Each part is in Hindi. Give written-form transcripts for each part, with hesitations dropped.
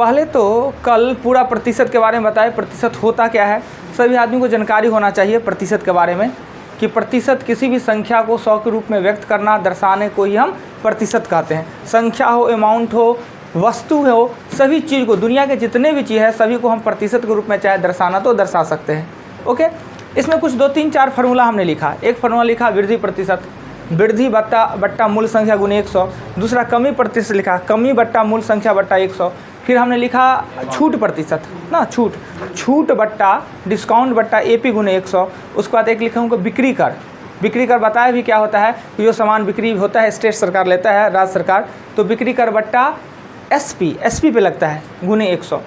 पहले तो कल पूरा प्रतिशत के बारे में बताए, प्रतिशत होता क्या है। सभी आदमी को जानकारी होना चाहिए प्रतिशत के बारे में कि प्रतिशत किसी भी संख्या को 100 के रूप में व्यक्त करना, दर्शाने को ही हम प्रतिशत कहते हैं। संख्या हो, अमाउंट हो, वस्तु हो, सभी चीज़ को, दुनिया के जितने भी चीज़ है सभी को हम प्रतिशत के रूप में चाहे दर्शाना तो दर्शा सकते हैं। ओके, इसमें कुछ 2 3 4 फार्मूला हमने लिखा। एक फार्मूला लिखा वृद्धि प्रतिशत, वृद्धि बट्टा मूल संख्या गुने 100। दूसरा कमी प्रतिशत लिखा, कमी बट्टा मूल संख्या बट्टा 100। फिर हमने लिखा छूट प्रतिशत ना, छूट बट्टा डिस्काउंट बट्टा AP गुने 100। उसके बाद एक लिखा हूँ बिक्री कर। बिक्री कर बताया भी क्या होता है कि जो सामान बिक्री होता है स्टेट सरकार लेता है, राज्य सरकार, तो बिक्री कर बट्टा SP पे लगता है गुने 100।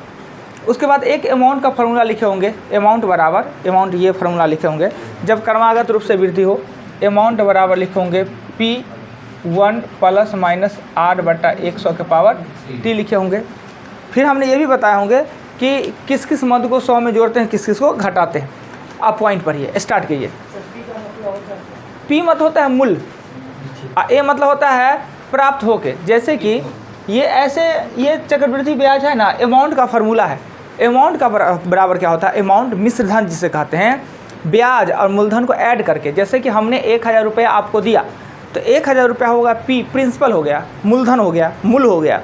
उसके बाद एक अमाउंट का फार्मूला लिखे होंगे, अमाउंट बराबर, अमाउंट ये फार्मूला लिखे होंगे जब क्रमागत रूप से वृद्धि हो, अमाउंट बराबर लिखे होंगे P1 प्लस माइनस 8 बट्टा 100 के पावर T लिखे होंगे। फिर हमने ये भी बताया होंगे कि किस किस मद को 100 में जोड़ते हैं, किस किस को घटाते हैं। आप पॉइंट पढ़िए, स्टार्ट कीजिए। P मतलब होता है मूल, A मतलब होता है प्राप्त होके। जैसे कि ये चक्रवृद्धि ब्याज है ना, अमाउंट का फार्मूला है। अमाउंट का बराबर क्या होता है, अमाउंट मिश्र धन जिसे कहते हैं, ब्याज और मूलधन को ऐड करके। जैसे कि हमने 1000 रुपया आपको दिया तो 1000 रुपया होगा P, प्रिंसिपल हो गया, मूलधन हो गया, मूल हो गया।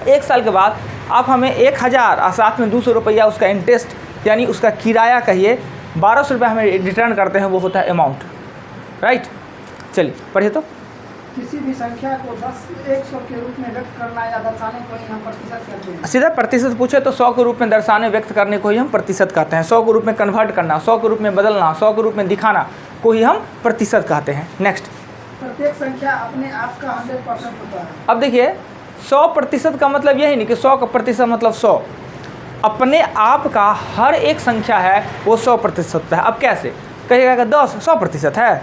1 साल के बाद आप हमें 1000 और साथ में 200 रुपया उसका इंटरेस्ट यानी उसका किराया कहिए 1200 रुपया हमें रिटर्न करते हैं, वो होता है अमाउंट। राइट, चलिए पढ़िए। तो किसी भी संख्या को 100 के रूप में व्यक्त करना या दर्शाने को ही हम प्रतिशत कहते हैं। सीधा प्रतिशत पूछे तो 100 के रूप में दर्शाने व्यक्त करने को ही हम प्रतिशत कहते हैं। 100 के रूप में कन्वर्ट करना, 100 के रूप में बदलना, 100 के रूप में दिखाना को ही हम प्रतिशत कहते हैं। नेक्स्ट, प्रत्येक संख्या अपने आप का 100% होता है। अब देखिए 100% का मतलब यही नहीं कि 100% मतलब 100। अपने आप का हर एक संख्या है वो 100% है। अब कैसे कहिएगा कि 10 100% है,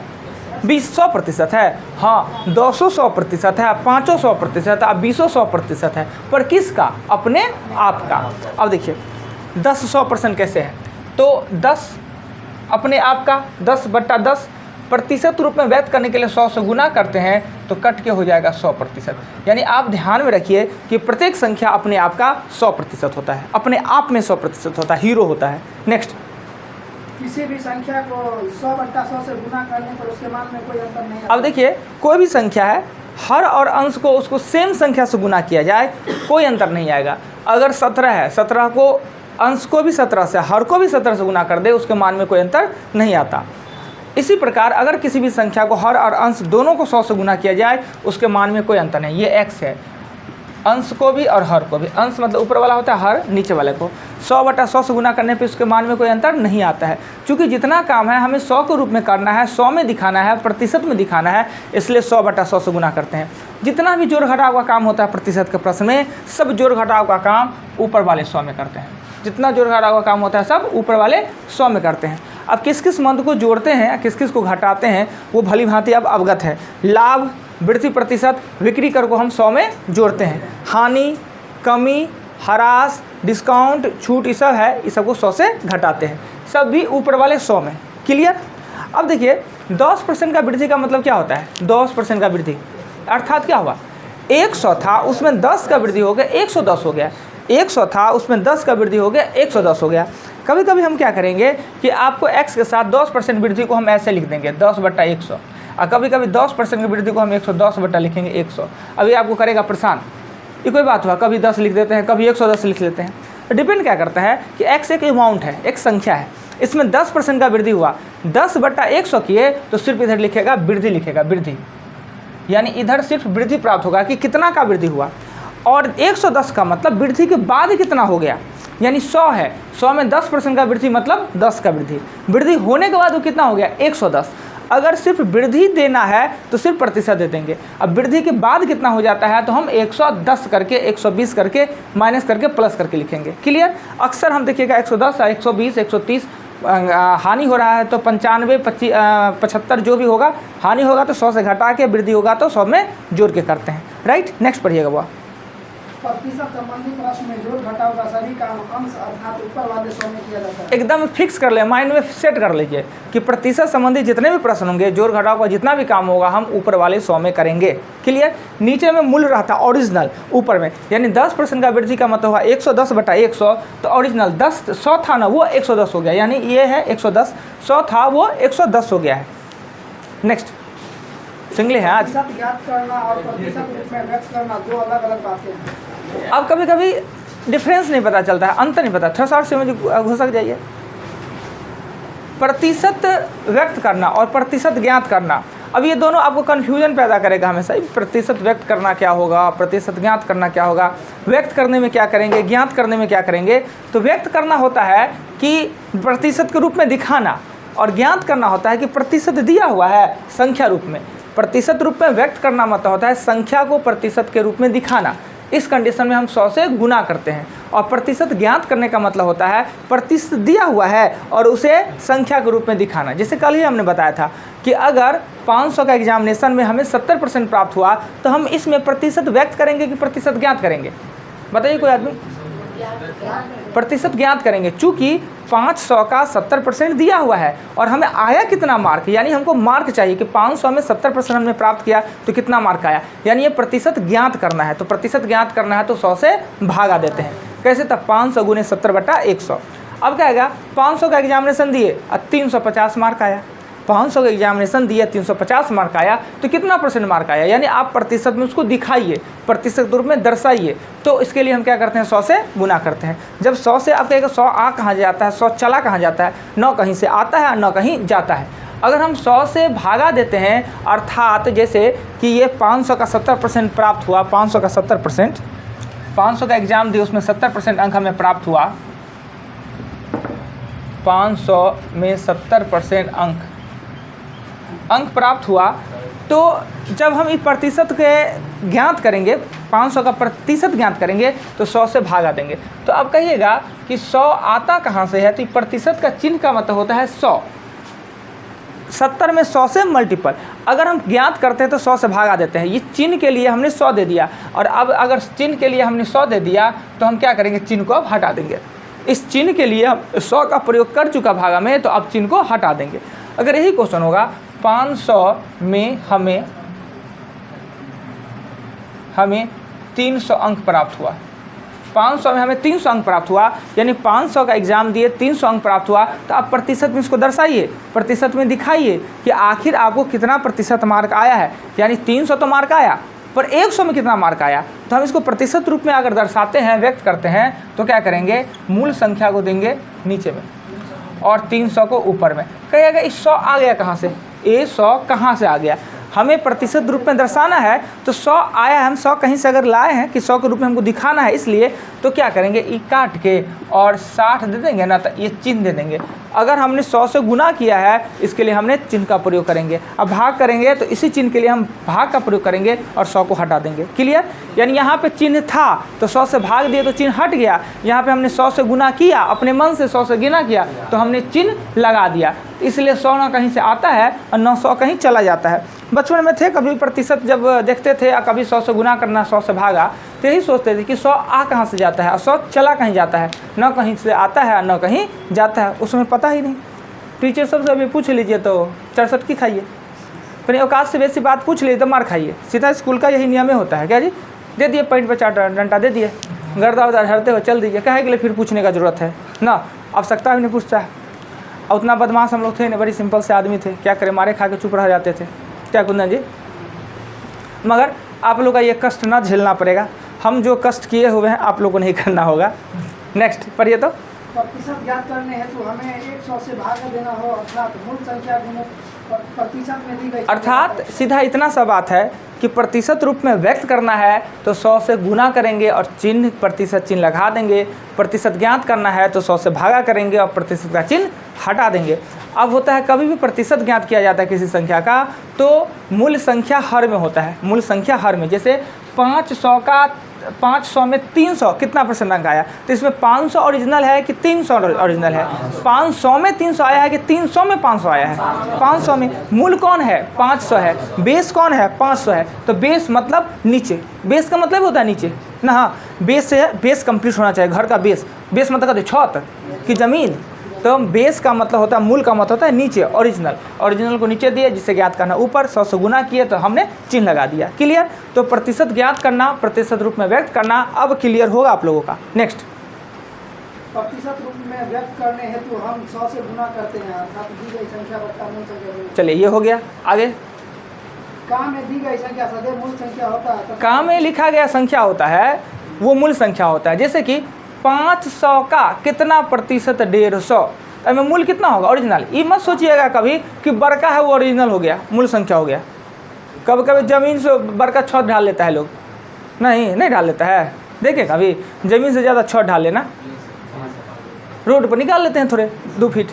20 100% है, हाँ 200 100% है, 500 100% है, 20 100% है, पर किसका? अपने आप का। अब देखिए 10 100% कैसे है, तो 10 अपने आप का 10 बट्टा 10 प्रतिशत रूप में व्यक्त करने के लिए 100 से गुना करते हैं तो कट के हो जाएगा 100%। यानी आप ध्यान में रखिए कि प्रत्येक संख्या अपने आप का 100% होता है, अपने आप में 100% होता है, हीरो होता है। नेक्स्ट, किसी भी संख्या को 100/100 से गुना करने पर उसके मान में कोई अंतर नहीं। अब देखिए कोई भी संख्या है, हर और अंश को उसको सेम संख्या से गुना किया जाए कोई अंतर नहीं आएगा। अगर 17 है, 17 को अंश को भी 17 से, हर को भी 17 से गुना कर दे उसके मान में कोई अंतर नहीं आता। इसी प्रकार अगर किसी भी संख्या को हर और अंश दोनों को 100 से गुना किया जाए उसके मान में कोई अंतर नहीं। ये x है, अंश को भी और हर को भी। अंश मतलब ऊपर वाला होता है, हर नीचे वाले को। 100/100 से गुना करने पे उसके मान में कोई अंतर नहीं आता है, क्योंकि जितना काम है हमें 100 के रूप में करना है, 100 में दिखाना है, प्रतिशत में दिखाना है, इसलिए 100/100 से गुना करते हैं। जितना भी जोड़ घटाव का काम होता है प्रतिशत के प्रश्न में, सब जोड़ घटाव का काम ऊपर वाले 100 में करते हैं। जितना जोड़ घटाव का काम होता है सब ऊपर वाले 100 में करते हैं। अब किस किस मद को जोड़ते हैं, किस किस को घटाते हैं वो भली भांति अब अवगत है। लाभ, वृद्धि प्रतिशत, बिक्री कर को हम 100 में जोड़ते हैं। हानि, कमी, ह्रास, डिस्काउंट, छूट, ये सब है, इस सबको 100 से घटाते हैं, सब भी ऊपर वाले 100 में। क्लियर। अब देखिए 10% का वृद्धि का मतलब क्या होता है, 10% का वृद्धि अर्थात क्या हुआ, 100 था उसमें 10 का वृद्धि हो गया 110 हो गया, 100 था उसमें 10 का वृद्धि हो गया 110 हो गया। कभी कभी हम क्या करेंगे कि आपको x के साथ 10% वृद्धि को हम ऐसे लिख देंगे 10/100, और कभी कभी 10% की वृद्धि को हम 110 बटा लिखेंगे 100। अभी आपको करेगा परेशान, ये कोई बात हुआ, कभी 10 लिख देते हैं, कभी 110 लिख लेते हैं। तो डिपेंड क्या करता है कि x एक अमाउंट है, एक संख्या है, इसमें 10% का वृद्धि हुआ, 10/100 किए तो सिर्फ इधर लिखेगा वृद्धि, लिखेगा वृद्धि, यानी इधर सिर्फ वृद्धि प्राप्त होगा कि कितना का वृद्धि हुआ। और 110 का मतलब वृद्धि के बाद कितना हो गया, यानी 100 है, 100 में 10% का वृद्धि मतलब 10 का वृद्धि, वृद्धि होने के बाद वो कितना हो गया 110। अगर सिर्फ वृद्धि देना है तो सिर्फ प्रतिशत दे देंगे, अब वृद्धि के बाद कितना हो जाता है तो हम 110 करके 120 करके माइनस करके प्लस करके लिखेंगे। क्लियर। अक्सर हम देखिएगा 110 120 130 हानि हो रहा है तो 95 75 जो भी होगा, हानि होगा तो 100 से घटा के, वृद्धि होगा तो 100 में जोड़ के करते हैं। राइट। नेक्स्ट पढ़िएगा वो। प्रतिशत संबंधी प्रश्न में जोड़ घटाव का सभी काम अंश अर्थात ऊपर वाले 100 में किया जाता है। एकदम फिक्स कर ले, माइंड में सेट कर लीजिए कि प्रतिशत संबंधी जितने भी प्रश्न होंगे, जोड़ घटाव का जितना भी काम होगा हम ऊपर वाले 100 में करेंगे। क्लियर। नीचे में मूल रहता ओरिजिनल, ऊपर में यानी 10% का वृद्धि का मतलब हुआ 110/100, तो ओरिजिनल 100 था ना, वो 110 हो गया, यानी ये है 110, 100 था वो 110 हो गया है। नेक्स्ट सिंगली है आज। प्रतिशत ज्ञात करना और प्रतिशत रूप में व्यक्त करना दो अलग अलग बातें हैं। अब कभी कभी डिफरेंस नहीं पता चलता है, अंतर नहीं पता, थोड़ा सा समझ घुसक जाइए। प्रतिशत व्यक्त करना और प्रतिशत ज्ञात करना, अब ये दोनों आपको कन्फ्यूजन पैदा करेगा हमेशा। प्रतिशत व्यक्त करना क्या होगा, प्रतिशत ज्ञात करना क्या होगा, व्यक्त करने में क्या करेंगे, ज्ञात करने में क्या करेंगे। तो व्यक्त करना होता है कि प्रतिशत के रूप में दिखाना, और ज्ञात करना होता है कि प्रतिशत दिया हुआ है संख्या रूप में। प्रतिशत रूप में व्यक्त करना मतलब होता है संख्या को प्रतिशत के रूप में दिखाना। इस कंडीशन में हम 100 से गुना करते हैं। और प्रतिशत ज्ञात करने का मतलब होता है प्रतिशत दिया हुआ है और उसे संख्या के रूप में दिखाना। जैसे कल ही हमने बताया था कि अगर 500 का एग्जामिनेशन में हमें 70% प्राप्त हुआ तो हम इसमें प्रतिशत व्यक्त करेंगे कि प्रतिशत ज्ञात करेंगे, बताइए कोई आदमी। प्रतिशत ज्ञात करेंगे, चूंकि 500 का 70% दिया हुआ है और हमें आया कितना मार्क, यानी हमको मार्क चाहिए कि 500 में 70% हमने प्राप्त किया तो कितना मार्क आया, यानी ये प्रतिशत ज्ञात करना है। तो प्रतिशत ज्ञात करना है तो 100 से भागा देते हैं। कैसे, तब 500 × 70/100। अब क्या आएगा, 500 का एग्जामिनेशन दिए और 350 मार्क आया। 500 का एग्जामिनेशन दिया, 350 मार्क आया, तो कितना % मार्क आया, यानी आप प्रतिशत में उसको दिखाइए, प्रतिशत रूप में दर्शाइए। तो इसके लिए हम क्या करते हैं, 100 से गुना करते हैं। जब 100 से आप कहेगा 100 आ कहाँ जाता है, 100 चला कहाँ जाता है, न कहीं से आता है न कहीं जाता है। अगर हम 100 से भागा देते हैं, अर्थात जैसे कि ये 500 का 70% प्राप्त हुआ, 500 का 70%, 500 का एग्ज़ाम दिए उसमें 70% अंक हमें प्राप्त हुआ, 500 में 70% अंक प्राप्त हुआ। तो जब हम इस प्रतिशत के ज्ञात करेंगे, 500 का प्रतिशत ज्ञात करेंगे तो 100 से भागा देंगे। तो अब कहिएगा कि 100 आता कहाँ से है, तो प्रतिशत का चिन्ह का मतलब होता है 100। 70 में 100 से मल्टीपल, अगर हम ज्ञात करते हैं तो 100 से भागा देते हैं। ये चिन्ह के लिए हमने 100 दे दिया, और अब अगर चिन्ह के लिए हमने 100 दे दिया तो हम क्या करेंगे, चिन्ह को अब हटा देंगे। इस चिन्ह के लिए हम 100 का प्रयोग कर चुका भागा में, तो अब चिन्ह को हटा देंगे। अगर यही क्वेश्चन होगा 500 में हमें 300 अंक प्राप्त हुआ, 500 में हमें 300 अंक प्राप्त हुआ, यानी 500 का एग्ज़ाम दिए 300 अंक प्राप्त हुआ, तो आप प्रतिशत में इसको दर्शाइए, प्रतिशत में दिखाइए कि आखिर आपको कितना प्रतिशत मार्क आया है। यानी 300 तो मार्क आया, पर 100 में कितना मार्क आया। तो हम इसको प्रतिशत रूप में अगर दर्शाते हैं, व्यक्त करते हैं, तो क्या करेंगे, मूल संख्या को देंगे नीचे में और 300 को ऊपर में। कहिएगा इस 100 आ गया कहाँ से, ये 100 कहाँ से आ गया। हमें प्रतिशत रूप में दर्शाना है तो 100 आया है, हम 100 कहीं से अगर लाए हैं कि 100 के रूप में हमको दिखाना है, इसलिए तो क्या करेंगे, ई काट के और 60 दे देंगे ना, तो ये चिन्ह दे देंगे। अगर हमने 100 से गुना किया है, इसके लिए हमने चिन्ह का प्रयोग करेंगे। अब भाग करेंगे तो इसी चिन्ह के लिए हम भाग का प्रयोग करेंगे और 100 को हटा देंगे। क्लियर। यानी यहाँ पे चिन्ह था तो 100 से भाग दिए तो चिन्ह हट गया। यहाँ पे हमने 100 से गुना किया, अपने मन से 100 से गुना किया तो हमने चिन्ह लगा दिया। इसलिए 100 ना कहीं से आता है और 900 कहीं चला जाता है। बचपन में थे, कभी प्रतिशत जब देखते थे और कभी 100 से गुना करना, 100 से भागा, तो यही सोचते थे कि 100 आ कहाँ से जाता है और 100 चला कहीं जाता है, न कहीं से आता है न कहीं जाता है, उसमें पता ही नहीं। टीचर सबसे अभी पूछ लीजिए तो 64 की खाइए, फिर औकात से बेसी बात पूछ लीजिए तो मार खाइए। सीधा स्कूल का यही नियम होता है। क्या जी, दे दिए पैंट पर 4 डंडा दे दिए, गर्दा उधर हरते हुए चल दीजिए। कहे के लिए फिर पूछने का ज़रूरत है ना, आवश्यकता भी नहीं पूछता है। और उतना बदमाश हम लोग थे ना, बड़ी सिंपल से आदमी थे, क्या करें, मारे खा के चुप रह जाते थे। क्या कुंदन जी, मगर आप लोग का ये कष्ट ना झेलना पड़ेगा। हम जो कष्ट किए हुए हैं आप लोग को नहीं करना होगा। नेक्स्ट पढ़िए तो। प्रतिशत ज्ञात करने हेतु हमें 100 से भाग देना हो, अर्थात मूल संख्या गुणित प्रतिशत में दी गई, अर्थात सीधा इतना सा बात है कि प्रतिशत रूप में व्यक्त करना है तो 100 से गुना करेंगे और चिन्ह प्रतिशत चिन्ह लगा देंगे। प्रतिशत ज्ञात करना है तो 100 से भागा करेंगे और प्रतिशत का चिन्ह हटा देंगे। अब होता है कभी भी प्रतिशत ज्ञात किया जाता है किसी संख्या का तो मूल संख्या हर में होता है। मूल संख्या हर में, जैसे 500 में 300 कितना % अंक आया, तो इसमें 500 ओरिजिनल है कि 300 ओरिजिनल है। 500 में 300 आया है कि 300 में 500 आया है। 500 में मूल कौन है, 500 है, बेस कौन है, 500 है। तो बेस मतलब नीचे, बेस का मतलब होता है नीचे, ना। हाँ, बेस से बेस कंप्लीट होना चाहिए, घर का बेस। बेस मतलब कहते छत की ज़मीन, तो बेस का मतलब होता है, मूल का मतलब होता है नीचे, ओरिजिनल को नीचे दिए जिसे ज्ञात करना ऊपर, 100 से गुना किए तो हमने चिन्ह लगा दिया। क्लियर। तो प्रतिशत ज्ञात करना, प्रतिशत रूप में व्यक्त करना अब क्लियर होगा आप लोगों का। नेक्स्ट, प्रतिशत रूप में व्यक्त करने हेतु हम 100 से गुना करते हैं, अर्थात दी गई संख्या बट्टा मूल संख्या। चलिए ये हो गया। आगे, काम में दी गई संख्या सदैव मूल संख्या होता है। काम में लिखा गया संख्या होता है वो मूल संख्या होता है। जैसे कि 500 का कितना प्रतिशत 150, में मूल कितना होगा, ओरिजिनल। ये मत सोचिएगा कभी कि बड़का है वो ओरिजिनल हो गया, मूल संख्या हो गया। कभी कभी ज़मीन से बड़का छत ढाल लेता है लोग, नहीं ढाल लेता है। देखिए कभी ज़मीन से ज़्यादा छत ढाल लेना, रोड पर निकाल लेते हैं थोड़े 2 फीट,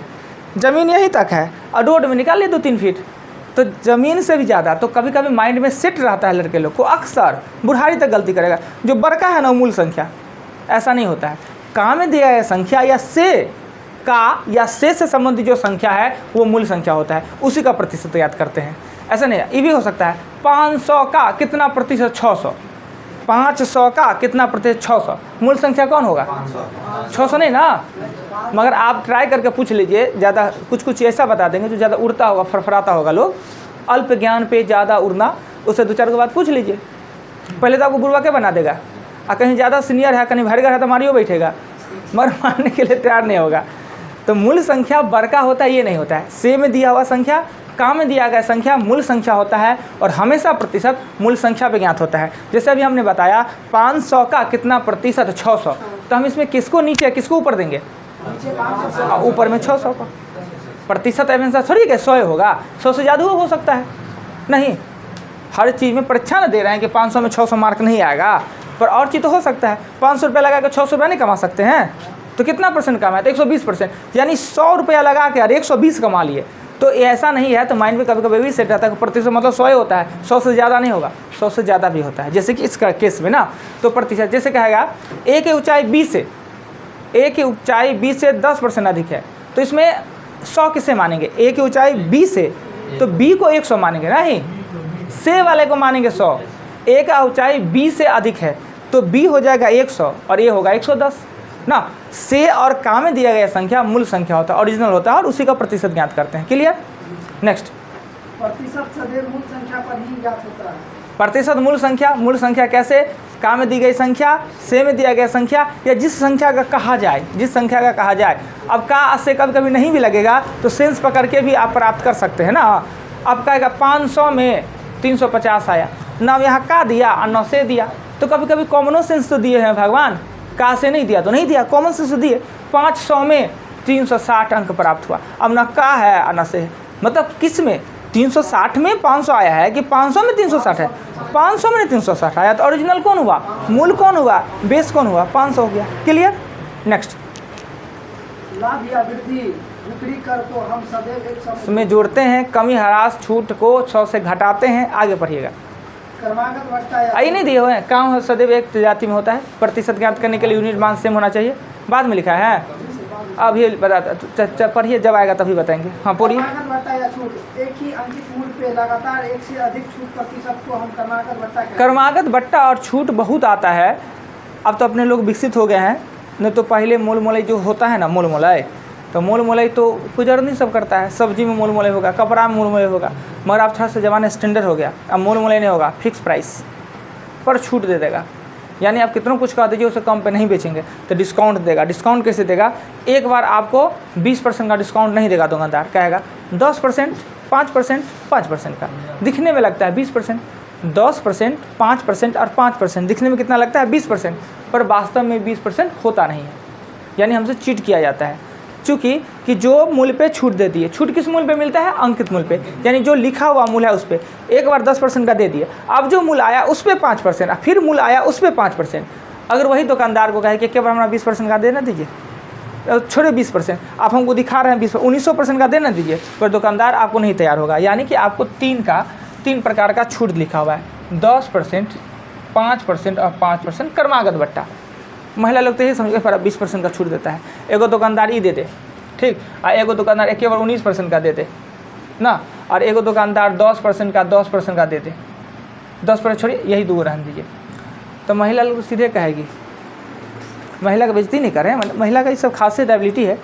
ज़मीन यहीं तक है और रोड में निकाल लिए 2-3 फीट, तो ज़मीन से भी ज़्यादा। तो कभी कभी माइंड में सेट रहता है लड़के लोग को, अक्सर बुढ़ारी तक गलती करेगा, जो बड़का है ना मूल संख्या। ऐसा नहीं होता है। काम में दिया गया संख्या या से संबंधित जो संख्या है वो मूल संख्या होता है, उसी का प्रतिशत याद करते हैं। ऐसा नहीं है। ये भी हो सकता है 500 का कितना प्रतिशत 600, 500 का कितना प्रतिशत 600, मूल संख्या कौन होगा 600 नहीं ना। मगर आप ट्राई करके पूछ लीजिए, ज़्यादा कुछ ऐसा बता देंगे जो ज़्यादा उड़ता होगा, फरफराता होगा लोग, अल्प ज्ञान पे ज़्यादा उड़ना, उससे 2-4 के बाद पूछ लीजिए। पहले तो आपको बुढ़वा के बना देगा, और कहीं ज़्यादा सीनियर है, कहीं भरगर है तो मारियो बैठेगा, मगर मारने के लिए तैयार नहीं होगा। तो मूल संख्या बड़का होता है ये नहीं होता है। से में दिया हुआ संख्या, काम में दिया गया संख्या मूल संख्या होता है, और हमेशा प्रतिशत मूल संख्या पे ज्ञात होता है। जैसे अभी हमने बताया 500 का कितना प्रतिशत 600, तो हम इसमें किसको नीचे किसको ऊपर देंगे, ऊपर में 600 का प्रतिशत। ऐसा थोड़ी कि 100 होगा, 100 से ज़्यादा हो सकता है। नहीं, हर चीज़ में परीक्षा न दे रहे हैं कि 500 में 600 मार्क नहीं आएगा, पर और चीज़ तो हो सकता है। 500 रुपया लगा कर 600 रुपया नहीं कमा सकते हैं, तो कितना परसेंट कमा है, तो 120%, यानी 100 रुपया लगा के और 120 कमा लिए। तो ऐसा नहीं है। तो माइंड में कभी कभी भी सेट रहता है कि प्रतिशत मतलब 100 होता है, 100 से ज़्यादा नहीं होगा, 100 से ज़्यादा भी होता है। जैसे कि इसका केस में ना, तो प्रतिशत जैसे कहेगा ए की ऊंचाई 20 से 10% अधिक है, तो इसमें 100 किसे मानेंगे, ए की ऊंचाई 20 है तो बी को 100 मानेंगे, नहीं से वाले को मानेंगे 100। ए का ऊंचाई 20 से अधिक है तो बी हो जाएगा 100 और ए होगा 110 ना। से और का में दिया गया संख्या मूल संख्या होता है, ओरिजिनल होता है, और उसी का प्रतिशत ज्ञात करते हैं। क्लियर। नेक्स्ट, प्रतिशत सदैव मूल संख्या पर ही ज्ञात होता है। प्रतिशत मूल संख्या कैसे, का में दी गई संख्या, से में दिया गया संख्या, या जिस संख्या का कहा जाए। अब का से कभी कभी नहीं भी लगेगा तो सेंस पकड़ के भी आप प्राप्त कर सकते हैं ना। अब कहेगा 500 में 350 आया ना, यहाँ का दिया और न से दिया, तो कभी कभी कॉमन सेंस तो दिए हैं भगवान, का से नहीं दिया तो नहीं दिया, कॉमन सेंस तो दिए। 500 में 360 अंक प्राप्त हुआ, अब न का है और न से है, मतलब किस में 360 में 500 आया है कि 500 में 360 है, 500 में 360 आया, तो ओरिजिनल कौन हुआ, मूल कौन हुआ, बेस कौन हुआ, 500 हो गया। क्लियर। नेक्स्ट, लाभ या वृद्धि बिक्री कर को हम सदैव एक इसमें जोड़ते हैं, कमी ह्रास छूट को 100 से घटाते हैं। आगे पढ़िएगा। क्रमागत बढ़ता है, आई नहीं दिए हुए हैं, काम सदैव एक जाति में होता है। प्रतिशत ज्ञात करने के लिए यूनिट मान सेम होना चाहिए, बाद में लिखा है, अभी बता पढ़िए, जब आएगा तभी बताएंगे। हाँ पढ़िए। क्रमागत बढ़ता या छूट, एक ही अंकित मूल्य पे लगातार एक से अधिक छूट प्रतिशत को हम क्रमागत बढ़ता कहते हैं। क्रमागत बट्टा और छूट बहुत आता है। अब तो अपने लोग विकसित हो गए हैं, नहीं तो पहले मूल मोलई जो होता है ना, मूल मोलई, तो मूल मोलई तो गुजरनी सब करता है, सब्जी में मूल मोलई होगा, कपड़ा में मूल मोलई होगा, मगर अब थोड़ा सा ज़माना स्टैंडर्ड हो गया, अब मूल मोलई नहीं होगा, फिक्स प्राइस पर छूट दे देगा। यानी आप कितना कुछ कह दीजिए, उसे कम पे नहीं बेचेंगे तो डिस्काउंट देगा। डिस्काउंट कैसे देगा, एक बार आपको 20% का डिस्काउंट नहीं देगा दुकानदार, कहेगा 10%, 5%, 5% का। दिखने में लगता है 20%, 10%, 5% और 5%, दिखने में कितना लगता है 20%, पर वास्तव में 20% होता नहीं है, यानी हमसे चीट किया जाता है। चूँकि कि जो मूल्य पे छूट देती है, छूट किस मूल्य पे मिलता है, अंकित मूल्य पे, यानी जो लिखा हुआ मूल्य है उस पर एक बार 10% का दे दिए, अब जो मूल्य आया उस पर 5%, फिर मूल्य आया उस पर 5%। अगर वही दुकानदार को कहे कि एक बार हमारा 20% का देना दीजिए, छोड़े 20%, आप हमको दिखा रहे हैं 1900% का देना दीजिए, पर दुकानदार आपको नहीं तैयार होगा। यानी कि आपको 3 प्रकार का छूट लिखा हुआ है, 10%, 5% और 5% क्रमागत बट्टा। महिला लोग तो यही समझ पर 20% का छूट देता है, एगो दुकानदार ही दे दे, ठीक, और एगो दुकानदार एक बार 19% का दे दे ना, और एगो दुकानदार 10% का दे दे, 10% छोड़िए, यही दो रहने दीजिए। तो महिला लोग सीधे कहेगी, महिला का बेइज्जती नहीं कर रहे हैं, महिला का ये सब खासियत एबिलिटी है,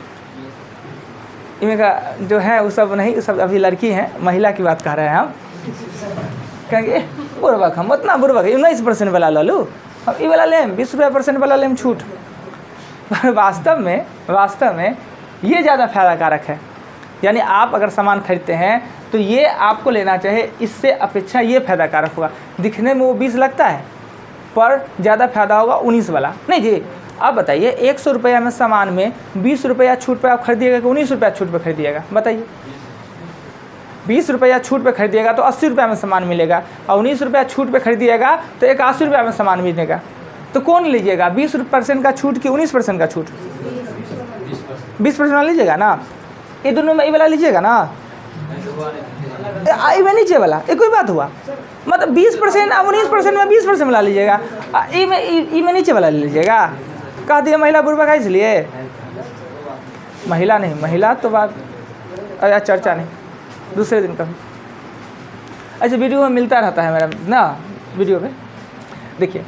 इनमें का जो है वो सब नहीं, सब अभी लड़की हैं, महिला की बात कर रहे हैं हम। कहेंगे बुरबक हम उतना बुरबक 19% वाला ला लूँ, हम ये वाला लें 20% वाला लें छूट। वास्तव में ये ज़्यादा फ़ायदाकारक है। यानी आप अगर सामान खरीदते हैं तो ये आपको लेना चाहिए, इससे अपेक्षा ये फ़ायदाकारक होगा। दिखने में वो 20 लगता है पर ज़्यादा फ़ायदा होगा 19 वाला। नहीं जी, आप बताइए 100 रुपया में सामान में 20 रुपया छूट पर आप खरीदिएगा कि 19 रुपया छूट पर खरीदिएगा? बताइए। 20 रुपया छूट पर खरीदिएगा तो 80 रुपया में सामान मिलेगा, और 19 रुपया छूट पर खरीदिएगा तो 81 रुपया में सामान मिलेगा। तो कौन लीजिएगा, 20% का छूट कि 19% का छूट? 20% वाला लीजिएगा ना। ये दोनों में ये वाला लीजिएगा ना, ये में नीचे वाला, ये कोई बात हुआ? मतलब 20% अब 19% में 20% वाला लीजिएगा, ये में नीचे वाला ले लीजिएगा। कह दिया महिला बुरबक है इसलिए? महिला नहीं, महिला तो बात चर्चा नहीं, दूसरे दिन कभी। अच्छा, वीडियो में मिलता रहता है मेरा ना, वीडियो में देखिए।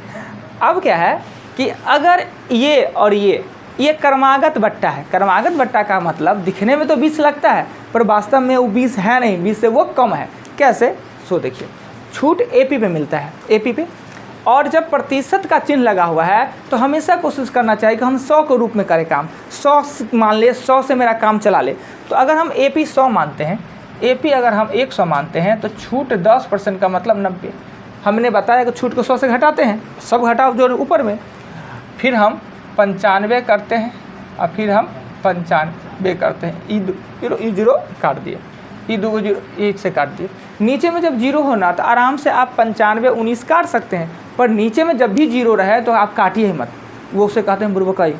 अब क्या है कि अगर ये और ये क्रमागत बट्टा है। क्रमागत बट्टा का मतलब दिखने में तो 20 लगता है पर वास्तव में वो 20 है नहीं, 20 से वो कम है। कैसे? सो देखिए, छूट एपी पे मिलता है, एपी पे, और जब प्रतिशत का चिन्ह लगा हुआ है तो हमेशा कोशिश करना चाहिए कि हम 100 के रूप में करें काम। 100 मान ले, 100 से मेरा काम चला ले। तो अगर हम एपी 100 मानते हैं, एपी अगर हम 100 मानते हैं तो छूट 10% का मतलब 90। हमने बताया कि छूट को 100 से घटाते हैं, सब घटाओ जो ऊपर में, फिर हम 95 करते हैं, और फिर हम 95 करते हैं। ई जीरो काट दिए, ई 2 जीरो 1 से काट दिए। नीचे में जब जीरो होना तो आराम से आप 95 19 काट सकते हैं, पर नीचे में जब भी जीरो रहे तो आप काटिए ही मत, वो उसे कहते हैं बुरबकाई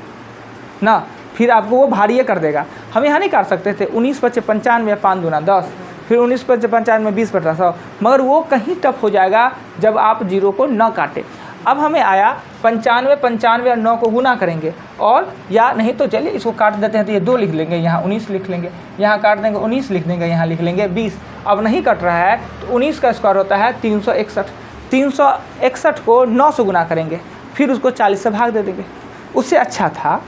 ना, फिर आपको वो भारी कर देगा। हम यहाँ नहीं काट सकते थे 19 × 95 5 दूना 10, फिर 19 × 95 20 × 100, मगर वो कहीं टफ हो जाएगा जब आप जीरो को न काटें। अब हमें आया 95 और 9 को गुना करेंगे, और या नहीं तो चलिए इसको काट देते हैं, तो ये 2 लिख लेंगे, यहाँ 19 लिख लेंगे, यहाँ काट देंगे 19 लिख देंगे, यहाँ लिख लेंगे 20। अब नहीं कट रहा है तो 19 का स्क्वायर होता है 361। 361 को 9 से गुना करेंगे, फिर उसको 40 से भाग दे देंगे। उससे अच्छा था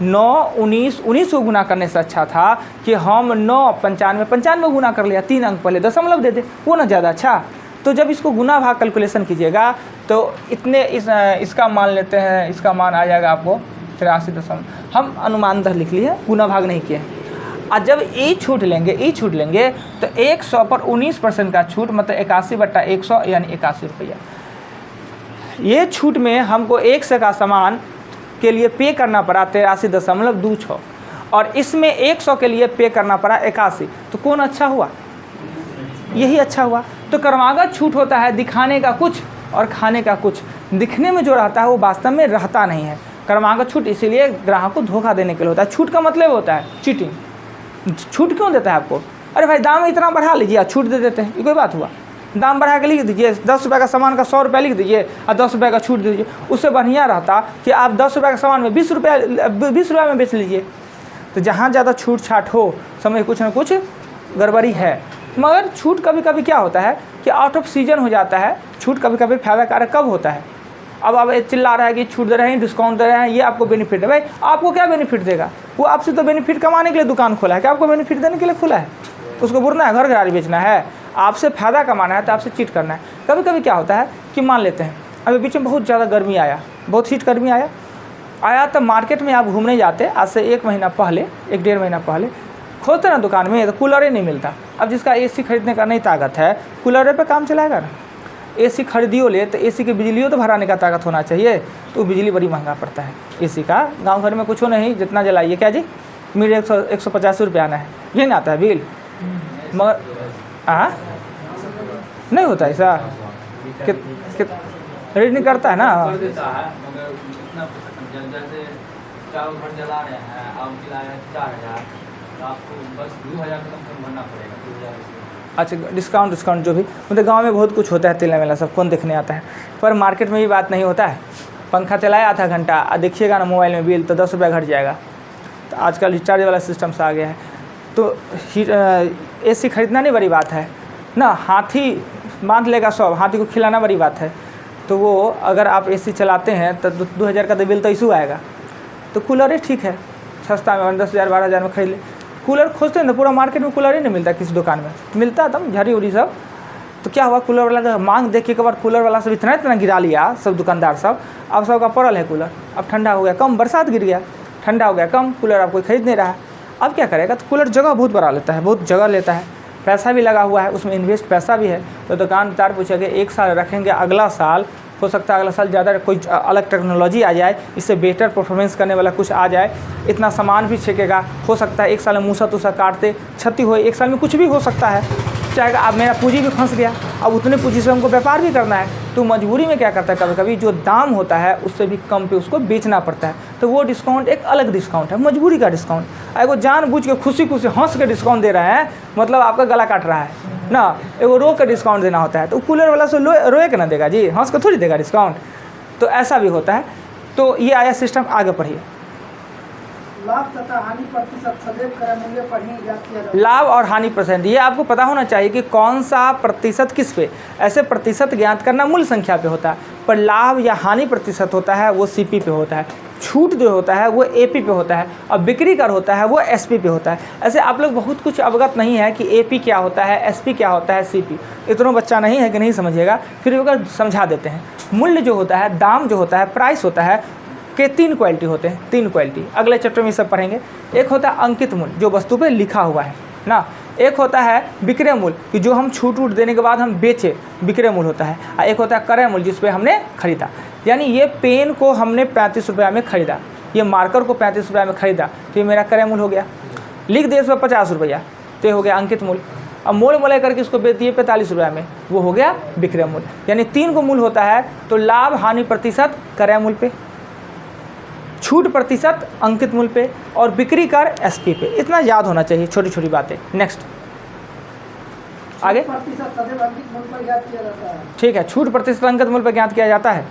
9 19 को गुना करने से अच्छा था कि हम 9 95 गुना कर लिया, 3 अंक पहले दशमलव दे दे, वो ना ज़्यादा अच्छा। तो जब इसको गुना भाग कैलकुलेशन कीजिएगा तो इतने इसका मान लेते हैं, इसका मान आ जाएगा आपको 83 हम अनुमान दर लिख लिए, गुना भाग नहीं किए। और जब ई छूट लेंगे तो 100 पर 19% का छूट, मतलब 81/100 यानी 81 रुपया। ये छूट में हमको 100 का सामान के लिए पे करना पड़ा 83.26, और इसमें 100 के लिए पे करना पड़ा 81। तो कौन अच्छा हुआ? यही अच्छा हुआ। तो क्रमागत छूट होता है दिखाने का कुछ और खाने का कुछ। दिखने में जो रहता है वो वास्तव में रहता नहीं है। क्रमागत छूट इसीलिए ग्राहक को धोखा देने के लिए होता है। छूट का मतलब होता है चीटिंग। छूट क्यों देता है आपको? अरे भाई दाम इतना बढ़ा लीजिए, छूट दे देते हैं, ये कोई बात हुआ? दाम बढ़ा के लिख दीजिए, 10 रुपये का सामान का 100 रुपया लिख दीजिए और 10 रुपये का छूट दीजिए। उससे बढ़िया रहता कि आप 10 रुपये का सामान में 20 रुपया में बेच लीजिए। तो जहाँ ज़्यादा छूट छाट हो, समझ कुछ ना कुछ गड़बड़ी है। मगर छूट कभी कभी क्या होता है कि आउट ऑफ सीजन हो जाता है। छूट कभी कभी फायदाकारक कब होता है? अब चिल्ला रहा है कि छूट दे रहे हैं, डिस्काउंट दे रहे हैं, ये आपको बेनिफिट है। भाई आपको क्या बेनिफिट देगा? वो आपसे तो बेनिफिट कमाने के लिए दुकान खोला है, क्या आपको बेनिफिट देने के लिए खोला है? उसको बुरना है, घर गाड़ी बेचना है, आपसे फ़ायदा कमाना है तो आपसे चीट करना है। कभी कभी क्या होता है कि मान लेते हैं अभी बीच में बहुत ज़्यादा गर्मी आया, बहुत हीट गर्मी आया तो मार्केट में आप घूमने जाते, आज से 1 महीना पहले, 1-1.5 महीना पहले खोजते ना दुकान में तो कूलर ही नहीं मिलता। अब जिसका एसी खरीदने का नहीं ताकत है, कूलर पे काम चलाएगा ना। एसी खरीदियो ले तो एसी की बिजलियों तो भराने का ताकत होना चाहिए, तो बिजली बड़ी महंगा पड़ता है एसी का। गांव घर में कुछ नहीं, जितना जलाइए क्या जी, मेरे 150 रुपये आना है, यही ना आता है बिल। मगर नहीं होता ऐसा, रीड नहीं करता है ना। आपको बस 2000 कम भरना पड़ेगा। अच्छा, डिस्काउंट जो भी, मतलब गांव में बहुत कुछ होता है, तेला मेला सब कौन देखने आता है, पर मार्केट में भी बात नहीं होता है। पंखा चलाया आधा घंटा और देखिएगा ना मोबाइल में बिल तो 10 रुपया घट जाएगा। तो आजकल रिचार्ज वाला सिस्टम से आ गया है। तो एसी खरीदना नहीं बड़ी बात है ना, हाथी बांध लेगा सब, हाथी को खिलाना बड़ी बात है। तो वो अगर आप एसी चलाते हैं तो 2000 का तो बिल तो इशू आएगा। तो कूलर ही ठीक है, सस्ता में 10,000 12,000 में खरीद ले। कूलर खोजते हैं तो पूरा मार्केट में कूलर ही नहीं मिलता, किसी दुकान में मिलता तब झरी उरी सब। तो क्या हुआ, कूलर वाला का मांग देख के एक बार कूलर वाला सब इतना गिरा लिया सब दुकानदार सब। अब सबका पड़ल है कूलर, अब ठंडा हो गया कम, बरसात गिर गया, ठंडा हो गया कम, कूलर अब कोई खरीद नहीं रहा है। अब क्या करेगा, तो कूलर जगह बहुत बड़ा लेता है, बहुत जगह लेता है, पैसा भी लगा हुआ है उसमें, इन्वेस्ट पैसा भी है। तो दुकानदार पूछेंगे 1 साल रखेंगे, अगला साल हो सकता है अगला साल ज़्यादा कोई अलग टेक्नोलॉजी आ जाए, इससे बेटर परफॉर्मेंस करने वाला कुछ आ जाए, इतना सामान भी छेकेगा। हो सकता है 1 साल में मूसा तूसा काटते क्षति हो, 1 साल में कुछ भी हो सकता है। चाहेगा अब मेरा पूंजी भी फंस गया, अब उतने पूंजी से हमको व्यापार भी करना है, तो मजबूरी में क्या करता है, कभी कभी जो दाम होता है उससे भी कम पे उसको बेचना पड़ता है। तो वो डिस्काउंट एक अलग डिस्काउंट है, मजबूरी का डिस्काउंट। एगो जानबूझ के खुशी खुशी हंस के डिस्काउंट दे रहे हैं, मतलब आपका गला काट रहा है ना, एगो रो के डिस्काउंट देना होता है। तो कूलर वाला से रोए के ना देगा जी, हंस के थोड़ी देगा डिस्काउंट। तो ऐसा भी होता है। तो ये आया सिस्टम, आगे पढ़िए। लाभ तथा हानि प्रतिशत सदैव क्रय मूल्य पर ही ज्ञात किया जाता है। लाभ और हानि प्रतिशत, ये आपको पता होना चाहिए कि कौन सा प्रतिशत किस पे। ऐसे प्रतिशत ज्ञात करना मूल संख्या पे होता है, पर लाभ या हानि प्रतिशत होता है वो सीपी पे होता है, छूट जो होता है वो एपी पे होता है, और बिक्री कर होता है वो एसपी पे होता है। ऐसे आप लोग बहुत कुछ अवगत नहीं है कि एपी क्या होता है, एसपी क्या होता है, सीपी इतना बच्चा नहीं है कि नहीं समझिएगा, फिर भी अगर समझा देते हैं। मूल्य जो होता है, दाम जो होता है, प्राइस होता है के 3 क्वालिटी होते हैं, 3 क्वालिटी अगले चैप्टर में सब पढ़ेंगे। एक होता है अंकित मूल्य, जो वस्तु पे लिखा हुआ है ना। एक होता है विक्रय मूल्य, कि जो हम छूट वूट देने के बाद हम बेचे, विक्रय मूल्य होता है। और एक होता है क्रय मूल्य, जिस पे हमने खरीदा। यानी ये पेन को हमने 35 रुपये में खरीदा, ये मार्कर को 35 रुपये में खरीदा, तो ये मेरा क्रय मूल्य हो गया। लिख दिए इस पर 50 रुपया, तो ये हो गया अंकित मूल्य। अब मोड़ मोड़ करके इसको बेच दिए 45 रुपये में, वो हो गया विक्रय मूल्य। यानी 3 को मूल्य होता है, तो लाभ हानि प्रतिशत क्रय मूल्य पे, छूट प्रतिशत अंकित मूल्य पे, और बिक्री कर एसपी पे। इतना याद होना चाहिए, छोटी छोटी बातें। नेक्स्ट आगे। प्रतिशत सदैव अंकित मूल्य पर ज्ञात किया जाता है। ठीक है, छूट प्रतिशत अंकित मूल्य पर ज्ञात किया जाता है।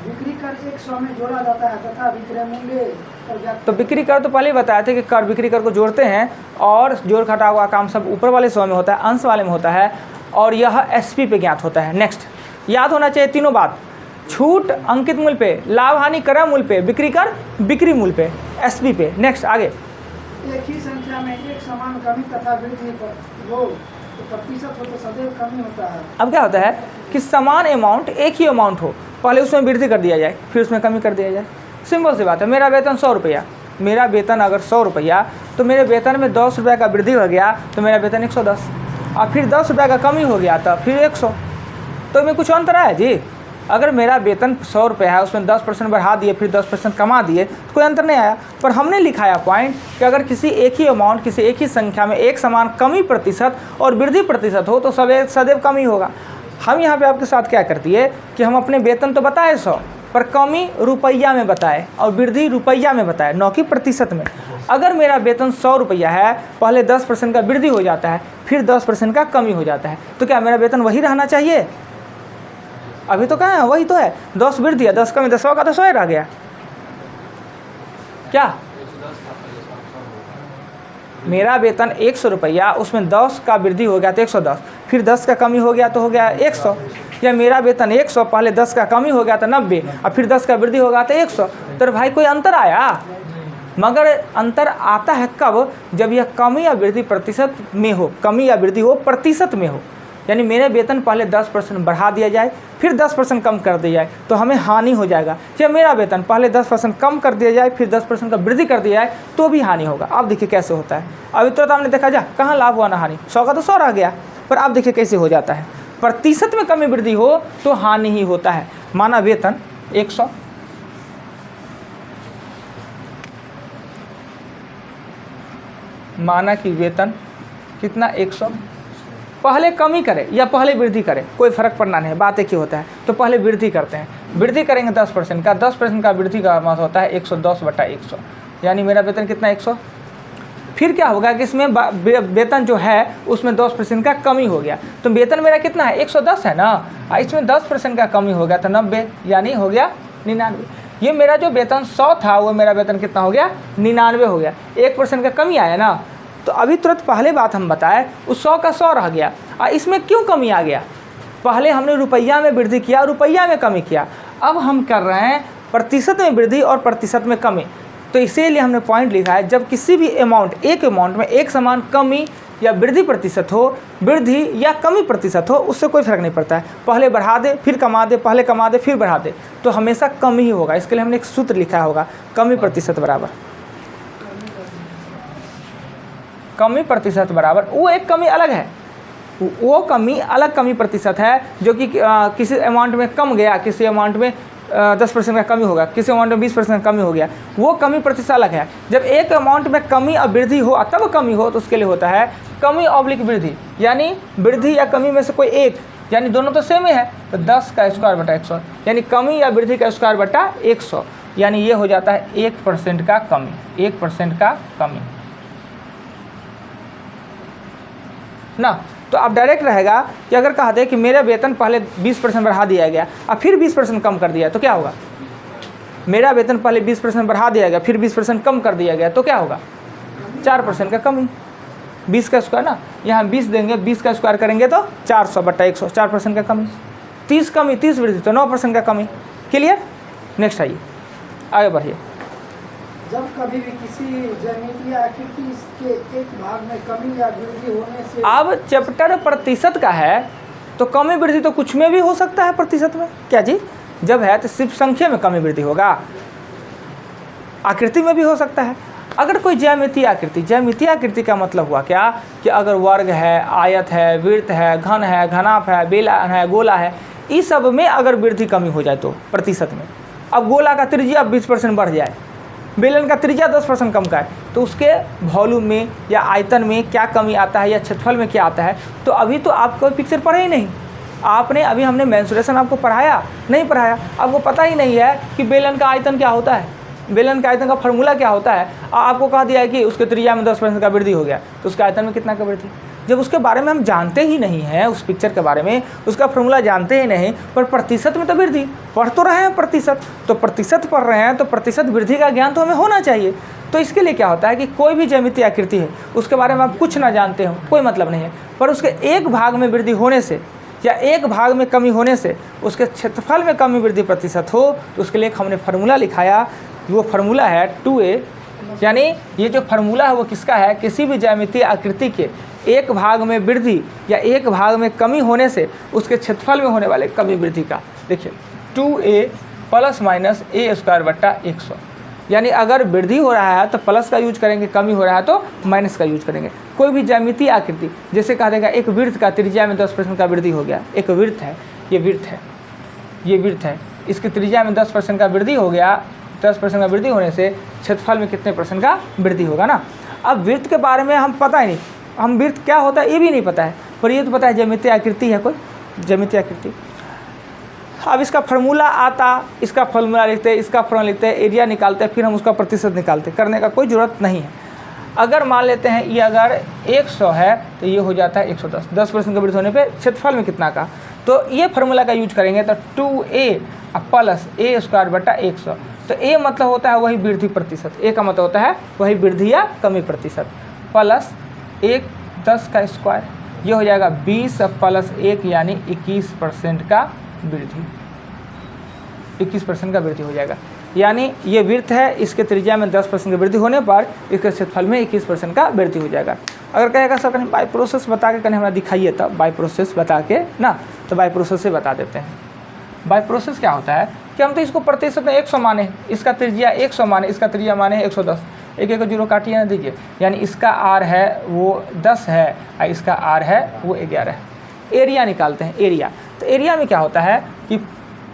बिक्री कर 100 में जोड़ा जाता है तथा विक्रय मूल्य पर ज्ञात। तो बिक्री कर तो पहले ही बताया था कि कर बिक्री कर को जोड़ते हैं, और जोड़ घटा हुआ काम सब ऊपर वाले 100 में होता है, अंश वाले में होता है, और यह एसपी पे ज्ञात होता है। नेक्स्ट याद होना चाहिए तीनों बात, छूट अंकित मूल्य पे, लाभ हानि क्रय मूल्य पे, बिक्री कर बिक्री मूल्य पे, एसपी पे। नेक्स्ट आगे। एक ही संख्या में एक समान कमी तथा वृद्धि हो तो प्रतिशत हो तो सदैव कमी होता है। अब क्या होता है कि समान अमाउंट, एक ही अमाउंट हो, पहले उसमें वृद्धि कर दिया जाए, फिर उसमें कमी कर दिया जाए। सिंपल सी बात है। मेरा वेतन 100 रुपया, मेरा वेतन अगर 100 रुपया, तो मेरे वेतन में 10 रुपये का वृद्धि हो गया तो मेरा वेतन 110, और फिर 10 रुपये का कमी हो गया तो फिर 100। तो में कुछ अंतर है जी। अगर मेरा वेतन 100 रुपये है, उसमें 10% बढ़ा दिए, फिर 10% कमा दिए, तो कोई अंतर नहीं आया। पर हमने लिखाया पॉइंट कि अगर किसी एक ही अमाउंट, किसी एक ही संख्या में एक समान कमी प्रतिशत और वृद्धि प्रतिशत हो तो सदैव कमी होगा। हम यहाँ पे आपके साथ क्या करती है कि हम अपने वेतन तो बताए 100, पर कमी रुपया में बताए और वृद्धि रुपया में बताए, न कि प्रतिशत में। अगर मेरा वेतन 100 रुपया है, पहले 10% का वृद्धि हो जाता है, फिर 10% का कमी हो जाता है, तो क्या मेरा वेतन वही रहना चाहिए? अभी तो कहाँ है, वही तो है। 10 वृद्धि है, 10 कमी, 10 का तो 100 रह गया क्या? मेरा वेतन 100 रुपया, उसमें 10 का वृद्धि हो गया तो 110, फिर 10 का कमी हो गया तो हो गया 100। या मेरा वेतन 100, पहले 10 का कमी हो गया तो 90, और फिर 10 का वृद्धि हो गया तो 100। तो भाई कोई अंतर आया? मगर अंतर आता है कब? जब यह कमी या वृद्धि प्रतिशत में हो, कमी या वृद्धि हो प्रतिशत में हो। यानी मेरे वेतन पहले 10% बढ़ा दिया जाए, फिर 10% कम कर दिया जाए, तो हमें हानि हो जाएगा। या मेरा वेतन पहले 10% कम कर दिया जाए, फिर 10% का वृद्धि कर दिया जाए, तो भी हानि होगा। अब देखिए कैसे होता है। अभी तो आपने देखा जा कहाँ लाभ हुआ ना हानि, 100 का तो 100 रह गया। पर आप देखिए कैसे हो जाता है। प्रतिशत में कमी वृद्धि हो तो हानि ही होता है। माना वेतन 100, माना कि वेतन कितना 100, पहले कमी करे या पहले वृद्धि करे, कोई फर्क पड़ना नहीं है, बात एक ही होता है। तो पहले वृद्धि करते हैं, वृद्धि करेंगे 10% का, 10% का वृद्धि का मतलब होता है 110/100, यानी मेरा वेतन कितना 100। फिर क्या होगा कि इसमें वेतन जो है उसमें 10% का कमी हो गया, तो वेतन मेरा कितना है 110 है ना, इसमें 10% का कमी हो गया तो 90, यानी हो गया 99। ये मेरा जो वेतन 100 था वो मेरा वेतन कितना हो गया 99 हो गया। 1% का कमी आया ना, तो अभी तुरंत पहले बात हम बताए उस 100 का 100 रह गया। और इसमें क्यों कमी आ गया? पहले हमने रुपया में वृद्धि किया, रुपया में कमी किया, अब हम कर रहे हैं प्रतिशत में वृद्धि और प्रतिशत में कमी। तो इसीलिए हमने पॉइंट लिखा है, जब किसी भी अमाउंट, एक अमाउंट में एक समान कमी या वृद्धि प्रतिशत हो, वृद्धि या कमी प्रतिशत हो, उससे कोई फर्क नहीं पड़ता है, पहले बढ़ा दे फिर कमा दे, पहले कमा दे फिर बढ़ा दे, तो हमेशा कमी ही होगा। इसके लिए हमने एक सूत्र लिखा होगा, कमी प्रतिशत बराबर, कमी प्रतिशत बराबर, वो एक कमी अलग है, वो कमी अलग कमी प्रतिशत है जो कि किसी अमाउंट में कम गया, किसी अमाउंट में 10% का कमी होगा, किसी अमाउंट में 20% का कमी हो गया, वो कमी प्रतिशत अलग है। जब एक अमाउंट में कमी और वृद्धि हो तब कमी हो, तो उसके लिए होता है कमी ऑब्लिक वृद्धि, यानी वृद्धि या कमी में से कोई एक, यानी दोनों तो सेम ही है, तो 10 का स्क्वायर बटा 100, यानी कमी या वृद्धि का स्क्वायर बटा 100, यानी ये हो जाता है 1% का कमी, 1% का कमी ना। तो अब डायरेक्ट रहेगा कि अगर कहा दे कि मेरा वेतन पहले 20% बढ़ा दिया गया और फिर 20% कम कर दिया, तो क्या होगा? मेरा वेतन पहले 20% बढ़ा दिया गया, फिर 20% कम कर दिया गया, तो क्या होगा? 4% का कमी, 20 का स्क्वायर ना, यहाँ 20 देंगे, 20 का स्क्वायर करेंगे तो 400 बटा 100, 4% का कमी, 30 कमी, 30 वृद्धि तो 9% का कमी। क्लियर? नेक्स्ट आइए, आगे बढ़िए। जब कभी भी किसी ज्यामितीय आकृति के एक भाग में कमी या वृद्धि होने से, अब चैप्टर प्रतिशत का है, तो कमी वृद्धि तो कुछ में भी हो सकता है प्रतिशत में, क्या जी? जब है तो सिर्फ संख्या में कमी वृद्धि होगा, आकृति में भी हो सकता है। अगर कोई ज्यामितीय आकृति, ज्यामितीय आकृति का मतलब हुआ क्या कि अगर वर्ग है, आयत है, वृत्त है, घन है, घनाभ है, बेलन है, गोला है, इस सब में अगर वृद्धि कमी हो जाए तो प्रतिशत में, अब गोला का त्रिज्या 20% बढ़ जाए, बेलन का त्रिज्या 10% कम का है, तो उसके वॉल्यूम में या आयतन में क्या कमी आता है या क्षेत्रफल में क्या आता है, तो अभी तो आपको पिक्चर पढ़े ही नहीं, आपने अभी हमने मेंसुरेशन आपको पढ़ाया नहीं पढ़ाया, आपको पता ही नहीं है कि बेलन का आयतन क्या होता है, बेलन का आयतन का फार्मूला क्या होता है। आपको कहा दिया है कि उसके त्रिज्या में 10% का वृद्धि हो गया, तो उसके आयतन में कितना का वृद्धि, जब उसके बारे में हम जानते ही नहीं हैं, उस पिक्चर के बारे में उसका फार्मूला जानते ही नहीं, पर प्रतिशत में तो वृद्धि पढ़ तो रहे हैं, प्रतिशत तो प्रतिशत पढ़ रहे हैं, तो प्रतिशत वृद्धि का ज्ञान तो हमें होना चाहिए। तो इसके लिए क्या होता है कि कोई भी ज्यामितीय आकृति है, उसके बारे में आप कुछ ना जानते हो कोई मतलब नहीं है, पर उसके एक भाग में वृद्धि होने से या एक भाग में कमी होने से उसके क्षेत्रफल में कमी वृद्धि प्रतिशत हो, तो उसके लिए हमने फार्मूला लिखाया, वो फार्मूला है 2a, यानी ये जो फार्मूला है वो किसका है, किसी भी ज्यामितीय आकृति के एक भाग में वृद्धि या एक भाग में कमी होने से उसके क्षेत्रफल में होने वाले कमी वृद्धि का। देखिए 2a plus minus a square बट्टा 100, यानी अगर वृद्धि हो रहा है तो प्लस का यूज करेंगे, कमी हो रहा है तो माइनस का यूज करेंगे। कोई भी ज्यामितीय आकृति, जैसे कहा देगा एक वृत्त का त्रिज्या में 10% का वृद्धि हो गया, एक वृत्त है, ये वृत्त है, ये वृत्त है, इसकी त्रिज्या में 10% का वृद्धि हो गया, 10% का वृद्धि होने से क्षेत्रफल में कितने % का वृद्धि होगा ना। अब वृत्त के बारे में हम पता ही नहीं, हम वृत्त क्या होता है ये भी नहीं पता है, पर ये तो पता है ज्यामितीय आकृति है, कोई ज्यामितीय आकृति। अब इसका फार्मूला आता, इसका फार्मूला लिखते हैं, इसका फार्मूला लिखते हैं, एरिया निकालते हैं, फिर हम उसका प्रतिशत निकालते हैं, करने का कोई ज़रूरत नहीं है। अगर मान लेते हैं ये अगर 100 है तो ये हो जाता है 110, 10% का वृद्धि होने पे क्षेत्रफल में कितना का, तो ये फार्मूला का यूज करेंगे तो 2a प्लस a स्क्वायर बटा 100, तो a मतलब होता है वही वृद्धि प्रतिशत, a का मतलब होता है वही वृद्धि या कमी प्रतिशत, प्लस 1 10 का स्क्वायर, ये हो जाएगा 20 प्लस 1 यानी 21% का वृद्धि, 21% का वृद्धि हो जाएगा। यानी ये वृत्त है, इसके त्रिज्या में 10% की वृद्धि होने पर इसके क्षेत्रफल में 21% का वृद्धि हो जाएगा। अगर कहेगा सर कहीं बाई प्रोसेस बता के कहीं हमें दिखाइए, तब बाई प्रोसेस बता के ना, तो बाई प्रोसेस से बता देते हैं। बाई प्रोसेस क्या होता है कि हम तो इसको प्रतिशत में 100 माने, इसका त्रिज्या 100 माने, इसका त्रिज्या माने 110, एक एक जीरो काटिए ना दीजिए, यानी इसका आर है वो 10 है और इसका आर है वो 11 है। एरिया निकालते हैं, एरिया, तो एरिया में क्या होता है कि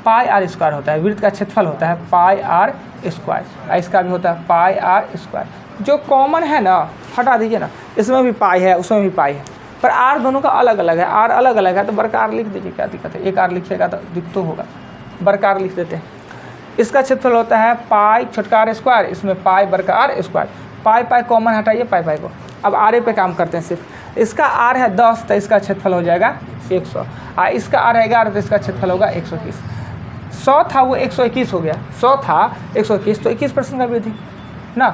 पाई आर स्क्वायर होता है, वृत्त का क्षेत्रफल होता है पाई आर स्क्वायर, इसका भी होता है पाई आर स्क्वायर, जो कॉमन है ना हटा दीजिए ना, इसमें भी पाई है उसमें भी पाई है, पर आर दोनों का अलग अलग है, आर अलग अलग है तो बड़का आर लिख दीजिए, क्या दिक्कत है, एक आर लिखिएगा तो दिक्कत तो होगा, बड़का आर लिख देते हैं। इसका क्षेत्रफल होता है पाई छोटका आर स्क्वायर, इसमें पाई बड़का R square, pi pi common हटाइए पाई पाई को, अब आर पे काम करते हैं सिर्फ। इसका आर है 10 तो इसका क्षेत्रफल हो जाएगा 100, और इसका आर है 11 तो इसका क्षेत्रफल होगा 121। 100 था वो 121 हो गया, 100 था 121 तो 21% का वृद्धि ना।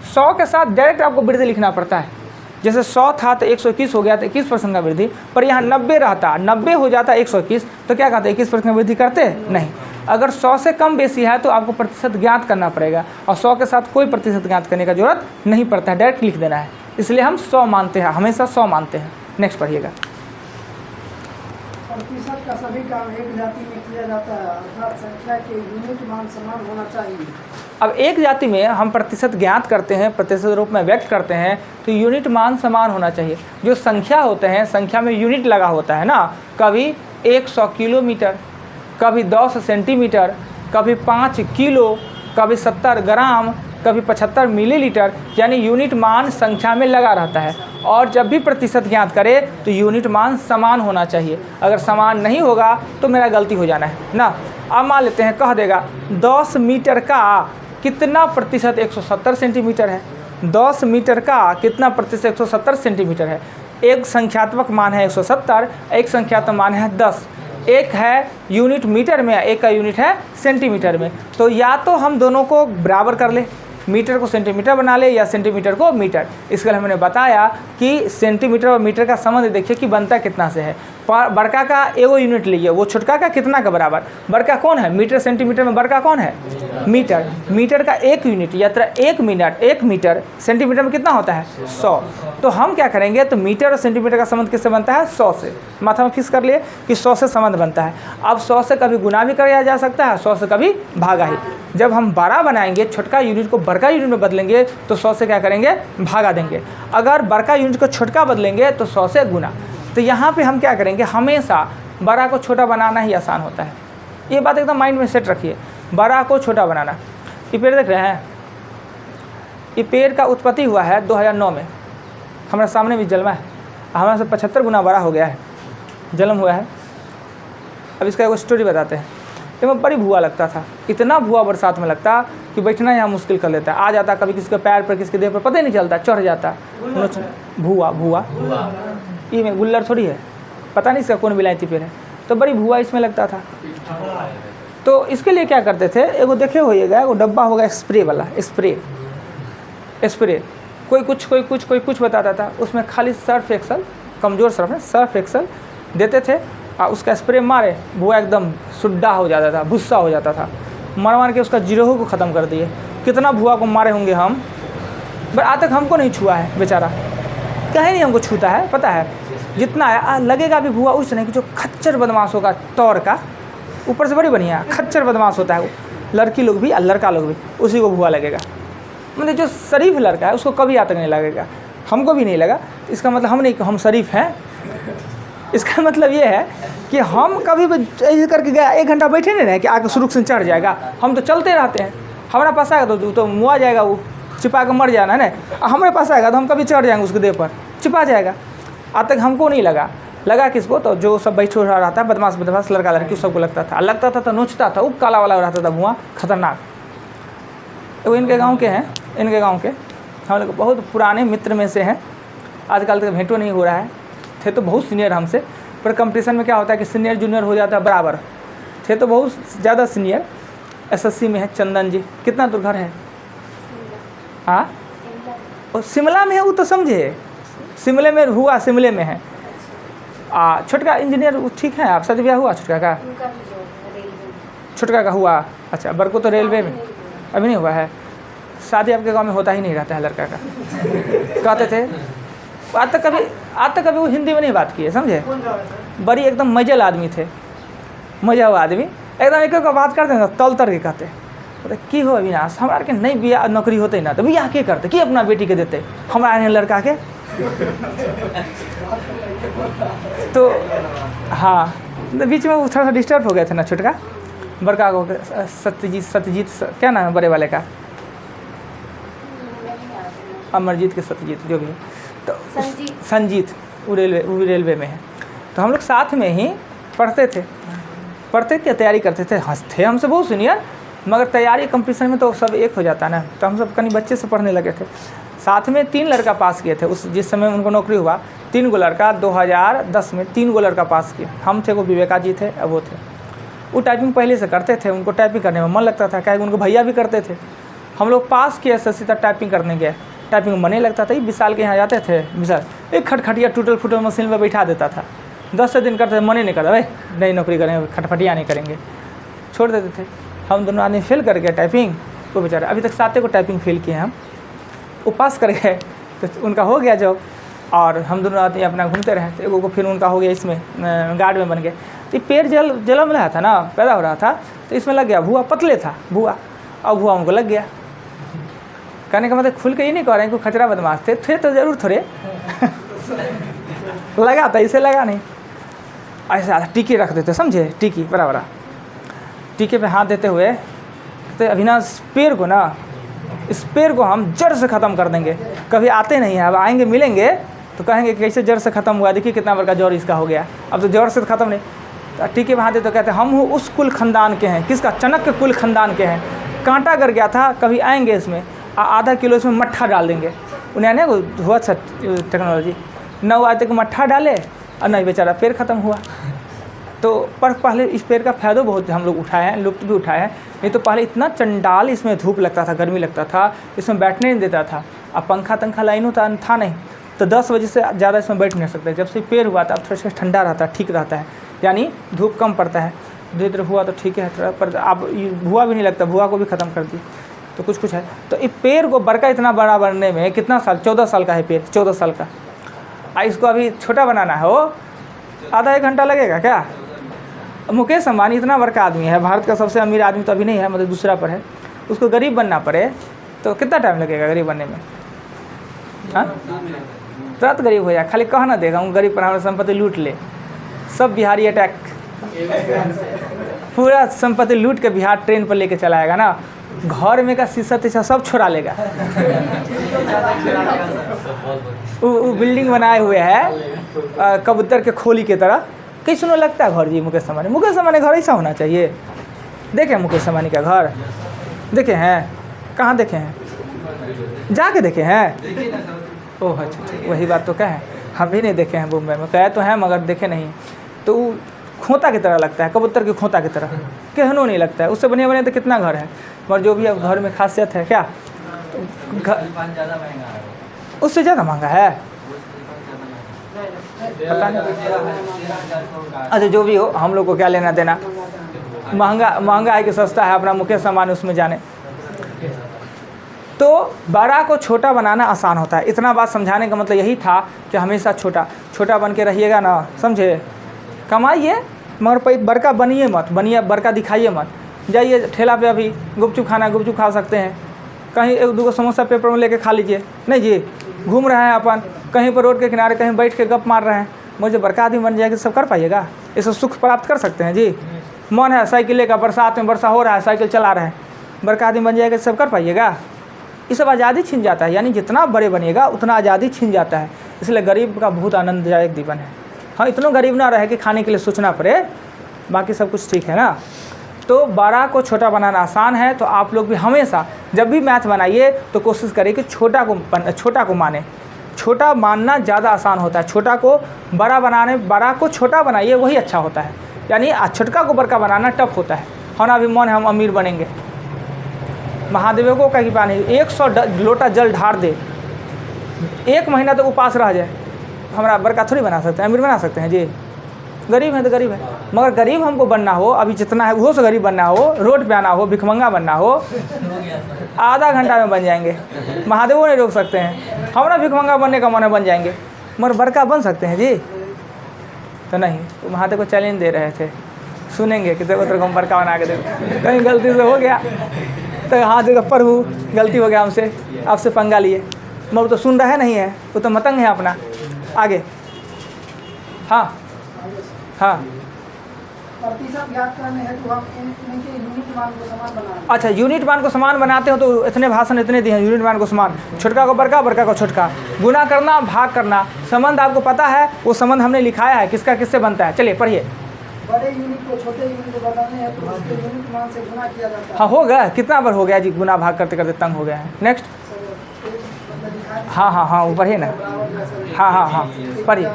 100 के साथ डायरेक्ट आपको वृद्धि लिखना पड़ता है, जैसे 100 था तो 121 हो गया तो 21% का वृद्धि, पर यहाँ 90 रहता, 90 हो जाता 121, तो क्या कहते 21% का वृद्धि करते नहीं। अगर 100 से कम बेसी है तो आपको प्रतिशत ज्ञात करना पड़ेगा, और 100 के साथ कोई प्रतिशत ज्ञात करने का जरूरत नहीं पड़ता है, डायरेक्ट लिख देना है। इसलिए हम 100 मानते हैं, हमेशा 100 मानते हैं। नेक्स्ट पढ़िएगा। प्रतिशत का सभी काम एक जाति में किया जाता है, अर्थात संख्या के यूनिट मान समान होना चाहिए। अब एक जाति में हम प्रतिशत ज्ञात करते हैं, प्रतिशत रूप में व्यक्त करते हैं, तो यूनिट मान समान होना चाहिए। जो संख्या होते हैं, संख्या में यूनिट लगा होता है ना, कभी 100 किलोमीटर, कभी 10 सेंटीमीटर, कभी 5 किलो, कभी 70 ग्राम, कभी 75 मिलीलीटर, यानी यूनिट मान संख्या में लगा रहता है। और जब भी प्रतिशत ज्ञात करे तो यूनिट मान समान होना चाहिए। अगर समान नहीं होगा तो मेरा गलती हो जाना है ना। अब मान लेते हैं, कह देगा 10 मीटर का कितना प्रतिशत 170 सेंटीमीटर है। 10 मीटर का कितना प्रतिशत 170 सेंटीमीटर है। एक संख्यात्मक मान है 170, एक संख्यात्मक मान है 10। एक है यूनिट मीटर में, एक का यूनिट है सेंटीमीटर में। तो या तो हम दोनों को बराबर कर ले, मीटर को सेंटीमीटर बना ले या सेंटीमीटर को मीटर। इसके लिए हमने बताया कि सेंटीमीटर और मीटर का संबंध देखिए कि बनता कितना से है। बड़का का एगो यूनिट लीजिए, वो छोटका का कितना का बराबर। बड़का कौन है, मीटर सेंटीमीटर में बड़का कौन है, मीटर। मीटर का एक यूनिट या 1 मिनट, 1 मीटर सेंटीमीटर में कितना होता है 100। तो हम क्या करेंगे, तो मीटर और सेंटीमीटर का संबंध किससे बनता है, 100 से। माथा में फिक्स कर लिए कि 100 से संबंध बनता है। अब 100 से कभी गुना भी किया जा सकता है, 100 से कभी भागा ही। जब हम बड़ा बनाएंगे, छोटका यूनिट को बड़का यूनिट में बदलेंगे तो 100 से क्या करेंगे, भागा देंगे। अगर बड़का यूनिट को छोटका बदलेंगे तो 100 से गुना। तो यहाँ पे हम क्या करेंगे, हमेशा बड़ा को छोटा बनाना ही आसान होता है। ये बात एकदम माइंड में सेट रखिए, बड़ा को छोटा बनाना। ये पेड़ देख रहे हैं, ये पेड़ का उत्पत्ति हुआ है 2009 में, हमारे सामने भी जन्मा है, हमारे से 75 गुना बड़ा हो गया है, जन्म हुआ है। अब इसका एक स्टोरी बताते हैं। इसमें बड़ी भुआ लगता था, इतना भुआ बरसात में लगता कि बैठना यहाँ मुश्किल कर लेता। आ जाता कभी किसी के पैर पर, किसी के देह पर, पता ही नहीं चलता, चढ़ जाता। भुआ भुआ ये में गुल्लर थोड़ी है, पता नहीं इसका कौन विलायती पेड़ है। तो बड़ी भुआ इसमें लगता था। तो इसके लिए क्या करते थे, एगो देखे होइएगा, वो डब्बा होगा स्प्रे वाला, स्प्रे कोई कुछ बताता था। उसमें खाली सर्फ एक्सल, कमज़ोर सर्फ है, सर्फ एक्सल देते थे और उसका स्प्रे मारे, भुआ एकदम सुड्डा हो जाता था, भुस्सा हो जाता था। मार के उसका जीरो को ख़त्म कर दिए। कितना भुआ को मारे होंगे हम, बट आज तक हमको नहीं छुआ है बेचारा, कहीं नहीं हमको छूता है, पता है। जितना है लगेगा भी भुआ उस नहीं कि जो खच्चर बदमाश होगा तौर का, ऊपर से बड़ी बढ़िया खच्चर बदमाश होता है वो, लड़की लोग भी और लड़का लोग भी, उसी को भुआ लगेगा। मतलब जो शरीफ लड़का है उसको कभी आज तक नहीं लगेगा, हमको भी नहीं लगा। इसका मतलब हम नहीं, हम शरीफ हैं। इसका मतलब ये है कि हम कभी भी ऐसे करके गया 1 घंटा बैठे नहीं रहे कि आगे सुरुख से चढ़ जाएगा। हम तो चलते रहते हैं, हमारा पास आएगा तो मुआ जाएगा, वो छिपा के मर जाना है ना। हमारे पास आएगा तो हम कभी चढ़ जाएंगे उसके देह पर, छिपा जाएगा। आज तक हमको नहीं लगा किसको, तो जो सब बैठे रहता है बदमाश लड़का लड़की सबको लगता था तो नोचता था। वो काला वाला रहता था धुआं, खतरनाक। वो इनके गाँव के हैं, इनके गाँव के हम लोग बहुत पुराने मित्र में से हैं। आजकल तक भेंटो नहीं हो रहा है, थे तो बहुत सीनियर हमसे, पर कंपटीशन में क्या होता है कि सीनियर जूनियर हो जाता है बराबर। थे तो बहुत ज़्यादा सीनियर। SSC में है चंदन जी, कितना दूर घर है, हाँ और शिमला में है, वो तो समझे शिमले में हुआ, शिमले में है। छोटका इंजीनियर ठीक है, आप शादी ब्याह हुआ छोटका का, छोटका का हुआ, अच्छा। बड़को तो रेलवे में अभी नहीं हुआ है। शादी आपके गांव में होता ही नहीं रहता है लड़का का, कहते थे। आज तक कभी वो हिंदी में नहीं बात की है, समझे। बड़ी एकदम मजेल आदमी थे, मजा हुआ आदमी, एकदम एक बात करते हैं तल तर के कहते बोले की हो अविनाश, हमारा के नहीं बियाह नौकरी होते ना तो बियाह के करते कि अपना बेटी के देते हमारा यहाँ लड़का के। तो हाँ, तो बीच में वो थोड़ा सा डिस्टर्ब हो गए थे ना छोटका। बड़का को सत्यजीत क्या नाम है बड़े वाले का, अमरजीत के सत्यजीत जो भी है, तो संजीत, वो रेलवे में है। तो हम लोग साथ में ही पढ़ते थे, तैयारी करते थे। थे हमसे बहुत सीनियर, मगर तैयारी कंपटीशन में तो सब एक हो जाता है ना, तो हम सब कहीं बच्चे से पढ़ने लगे थे। साथ में 3 लड़का पास किए थे उस जिस समय उनको नौकरी हुआ। 3 गो लड़का 2010 में 3 गो लड़का पास किए। हम थे, वो विवेका जी थे, अब वो थे। वो टाइपिंग पहले से करते थे, उनको टाइपिंग करने में मन लगता था, क्या उनको भैया भी करते थे। हम लोग पास किए SSC तक टाइपिंग करने गए। टाइपिंग मन नहीं लगता था। ये विशाल के यहाँ जाते थे, विशाल एक खटखटिया टूटल फूटल मशीन पर बैठा देता था, 10 दिन करते थे, मन ही नहीं करता, भाई नई नौकरी करेंगे, खटखटिया नहीं करेंगे, छोड़ देते थे। हम दोनों आदमी फेल कर गए टाइपिंग, वो बेचारा अभी तक 7 को टाइपिंग फेल किए हम, वो पास कर गए तो उनका हो गया जॉब, और हम दोनों आदमी अपना घूमते रहे। तो एगो को फिर उनका हो गया इसमें गार्ड में बन गए। तो पेड़ जलम रहा था ना, पैदा हो रहा था, तो इसमें लग गया भुआ, पतले था भुआ, और भुआ उनको लग गया। कहने का मतलब खुल के ये नहीं कह रहे हैं कि खचरा बदमाश थे तो ज़रूर थोड़े लगा था, इसे लगा नहीं, ऐसा टीके रख देते, समझे, टीकी बराबर, टीके पे हाथ देते हुए तो अविनाश पेड़ को ना, इस पेड़ को हम जड़ से ख़त्म कर देंगे, कभी आते नहीं हैं, अब आएंगे मिलेंगे तो कहेंगे कैसे जड़ से ख़त्म हुआ, देखिए कितना बड़ा जड़ इसका हो गया, अब तो जड़ से तो ख़त्म नहीं। तो टीके पे हाथ देते तो कहते हम उस कुल ख़ानदान के हैं, किसका, चनक के कुल ख़ानदान के हैं, कांटा गर गया था, कभी आएंगे इसमें आधा किलो इसमें मट्ठा डाल देंगे। उन्हें ना हुआ अच्छा टेक्नोलॉजी, न वो आज तक मट्ठा डाले और नहीं बेचारा पेड़ ख़त्म हुआ। तो पर पहले इस पेड़ का फ़ायदा बहुत हम लोग उठाए हैं, लुप्त भी उठाए हैं। नहीं तो पहले इतना चंडाल इसमें धूप लगता था, गर्मी लगता था, इसमें बैठने नहीं देता था। अब पंखा तंखा लाइनों था नहीं, तो 10 बजे से ज़्यादा इसमें बैठ नहीं सकते। जब से पेड़ हुआ था अब थोड़ा सा ठंडा रहता है, ठीक रहता है, यानी धूप कम पड़ता है। धीरे धीरे हुआ तो ठीक है थोड़ा, पर अब भुआ भी नहीं लगता, भुआ को भी ख़त्म कर दी, तो कुछ है। तो इस पेड़ को बड़का इतना बड़ा बनने में कितना साल, 14 साल का है पेड़, 14 साल का। इसको अभी छोटा बनाना है, वो आधा 1 घंटा लगेगा क्या। मुकेश अंबानी इतना बड़का आदमी है, भारत का सबसे अमीर आदमी तो अभी नहीं है, मतलब दूसरा पर है, उसको गरीब बनना पड़े तो कितना टाइम लगेगा गरीब बनने में। हाँ तुरंत गरीब हो जाए, खाली कह ना देगा हूँ गरीब पर हमारी संपत्ति लूट ले, सब बिहारी अटैक, पूरा संपत्ति लूट के बिहार ट्रेन पर लेके चलाएगा ना, घर में का शीशा तीसा सब छोड़ा लेगा। वो बिल्डिंग बनाए हुए है कबूतर के खोली की तरह, किसनो लगता है घर जी मुकेश अंबानी घर ऐसा होना चाहिए। देखे मुकेश अंबानी का घर, देखे हैं, कहाँ देखे हैं, जाके देखे हैं। ओह अच्छा, वही बात तो कहें, हम भी नहीं देखे हैं मुंबई में, कहे तो हैं मगर देखे नहीं। तो वो खोता की तरह लगता है, कबूतर के खोता की तरह, कहनो नहीं लगता है। उससे बने तो कितना घर है, मगर जो भी अब घर में खासियत है क्या, उससे ज़्यादा महंगा है, पता नहीं। अच्छा जो भी हो, हम लोग को क्या लेना देना, महंगा है कि सस्ता है, अपना मुकेश अंबानी उसमें जाने। तो बड़ा को छोटा बनाना आसान होता है। इतना बात समझाने का मतलब यही था कि हमेशा छोटा बन के रहिएगा ना, समझे, कमाइए मगर बड़का बनिए मत, बड़का दिखाइए मत। जाइए ठेला पे अभी गुपचुप खाना, गुपचुप खा सकते हैं, कहीं 1-2 समोसा पेपर में लेके खा लीजिए, नहीं जी, घूम रहे हैं अपन कहीं पर रोड के किनारे, कहीं बैठ के गप मार रहे हैं, मुझे बड़का आदमी बन जाएगा, सब कर पाइएगा, ये सब सुख प्राप्त कर सकते हैं जी। मन है साइकिल लेकर, बरसात में वर्षा हो रहा है, साइकिल चला रहे हैं, बड़का आदमी बन जाएगा, सब कर पाइएगा। ये सब आज़ादी छीन जाता है, यानी जितना बड़े बनिएगा उतना आज़ादी छीन जाता है। इसलिए गरीब का बहुत आनंददायक जीवन है। हाँ, इतना गरीब ना रहे कि खाने के लिए सोचना पड़े, बाकी सब कुछ ठीक है ना। तो बड़ा को छोटा बनाना आसान है, तो आप लोग भी हमेशा जब भी मैथ बनाइए तो कोशिश करें कि छोटा को माने। छोटा मानना ज़्यादा आसान होता है, छोटा को बड़ा बनाने, बड़ा को छोटा बनाइए वही अच्छा होता है। यानी छोटका को बड़का बनाना टफ होता है। हमारा भी मन है हम अमीर बनेंगे, महादेव को कहीं पानी 100 लोटा जल ढार दे, 1 महीना तो उपास रह जाए, हमारा बड़का थोड़ी बना सकते हैं, अमीर बना सकते हैं जी। गरीब है तो गरीब है, मगर गरीब हमको बनना हो, अभी जितना है वो से गरीब बनना हो, रोड पे आना हो, भिखमंगा बनना हो, आधा घंटा में बन जाएंगे, महादेव नहीं रोक सकते हैं। हमारा भिखमंगा बनने का मन है, बन जाएंगे, मगर बड़का बन सकते हैं जी, तो नहीं। तो महादेव को चैलेंज दे रहे थे, सुनेंगे कि देखो तेरे को हम बड़का बना के देखो, कहीं गलती से हो गया तो हाँ देखो प्रभु गलती हो गया हमसे, आपसे पंगा लिए, मगर तो सुन रहे नहीं है, वो तो मतंग है अपना। आगे हाँ प्रतिशत ज्ञात करने हेतु हम इनके यूनिट मान को समान बनाते। अच्छा, यूनिट मान को समान बनाते हो तो इतने भाषण इतने दिए हैं, यूनिट मान को समान, छोटका को बड़का, बड़का को छोटका, गुना करना, भाग करना, संबंध आपको पता है, वो संबंध हमने लिखाया है किसका किससे बनता है। चलिए पढ़िए। बड़े यूनिट को छोटे यूनिट को बदलने हेतु उसके यूनिट मान से गुना किया जाता है। हाँ हो गया, कितना बार हो गया जी, गुना भाग करते करते तंग हो गया है। नेक्स्ट। हाँ वो पढ़िए ना, हाँ पढ़िए।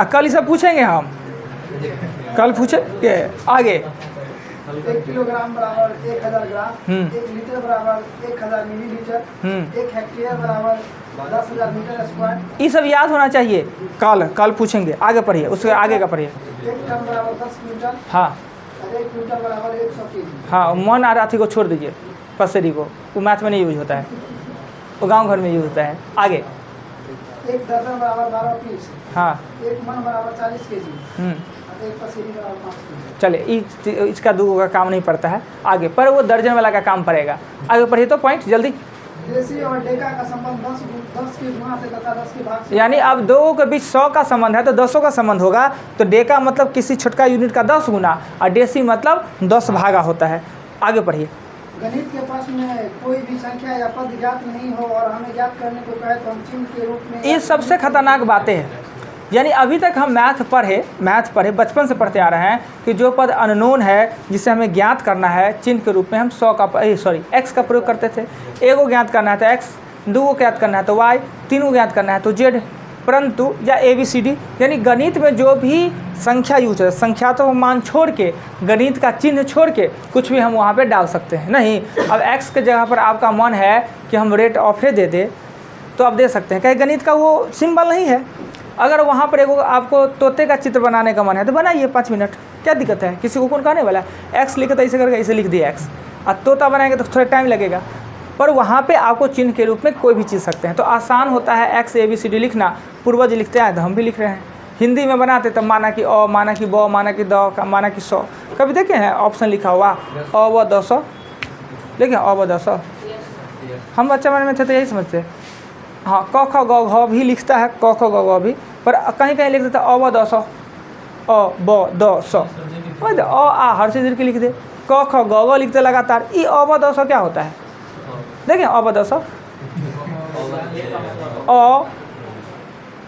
कल ये सब पूछेंगे हम, कल पूछेंगे आगे। 1 किलोग्राम बराबर 1000 ग्राम, 1 लीटर बराबर 1000 मिलीलीटर, 1 हेक्टेयर बराबर 10,000 मीटर स्क्वायर, ये सब याद होना चाहिए। कल पूछेंगे, आगे पढ़िए, उसके आगे का पढ़िए। 1 टन बराबर 10 क्विंटल, हाँ और 1 क्विंटल बराबर 100 केजी। हाँ, मन आ रहा थी को छोड़ दीजिए, पसेरी को, वो मैथ में नहीं यूज होता है, वो गांव घर में यूज होता है। आगे 1 दर्जन बराबर 12 पीस, हाँ 1 मन बराबर 40 केजी, और 1 पसेरी बराबर 5 केजी। चले, इसका दो का काम नहीं पड़ता है आगे, पर वो दर्जन वाला का काम पड़ेगा। आगे पढ़िए तो पॉइंट जल्दी। देसी और डेका का संबंध 10 के गुणा से तथा 10 के भाग से, यानी अब दो के बीच 100 का संबंध है तो 10 का संबंध होगा। तो डेका मतलब किसी छोटका यूनिट का 10 गुना, और डेसी मतलब 10 भागा होता है। आगे पढ़िए। गणित के प्रश्न में कोई भी संख्या या पद ज्ञात नहीं हो और हमें ज्ञात करने को कहे तो हम चिन्ह के रूप में, ये सबसे खतरनाक बातें हैं। यानी अभी तक हम मैथ पढ़े बचपन से पढ़ते आ रहे हैं कि जो पद अननोन है जिसे हमें ज्ञात करना है, चिन्ह के रूप में हम एक्स का प्रयोग करते थे। ए को ज्ञात करना है तो एक्स, 2 को ज्ञात करना है तो वाई, 3 को ज्ञात करना है तो जेड, परंतु या ABCD। यानी गणित में जो भी संख्या यूज है, संख्या तो मान छोड़ के, गणित का चिन्ह छोड़ के कुछ भी हम वहाँ पे डाल सकते हैं। नहीं, अब एक्स के जगह पर आपका मन है कि हम रेट ऑफ दे दे तो आप दे सकते हैं, कहीं गणित का वो सिंबल नहीं है। अगर वहाँ पर एगो आपको तोते का चित्र बनाने का मन है तो बनाइए 5 मिनट, क्या दिक्कत है? किसी को कौन कहने वाला है? एक्स लिखे तो ऐसे करके ऐसे लिख दिए एक्स, और तोता बनाएंगे तो थोड़ा टाइम लगेगा, पर वहाँ पे आपको चिन्ह के रूप में कोई भी चीज़ सकते हैं। तो आसान होता है एक्स ABCD लिखना, पूर्वज लिखते हैं तो हम भी लिख रहे हैं। हिंदी में बनाते तो माना कि अ, माना कि ब, माना कि द, माना कि 100, कभी देखे हैं ऑप्शन लिखा हुआ अ व 100? देखें अ व 100, हम बच्चा मन में थे तो यही समझते। हाँ, क ख ग घ भी लिखता है, क ख ग घ भी, पर कहीं कहीं लिख देता है अ व 100, अ ब द 100, अ आ हर चीज़ के लिख दे, क ख ग घ लिखते लगातार। ये अ व 100 क्या होता है? देखें अ व 100, अ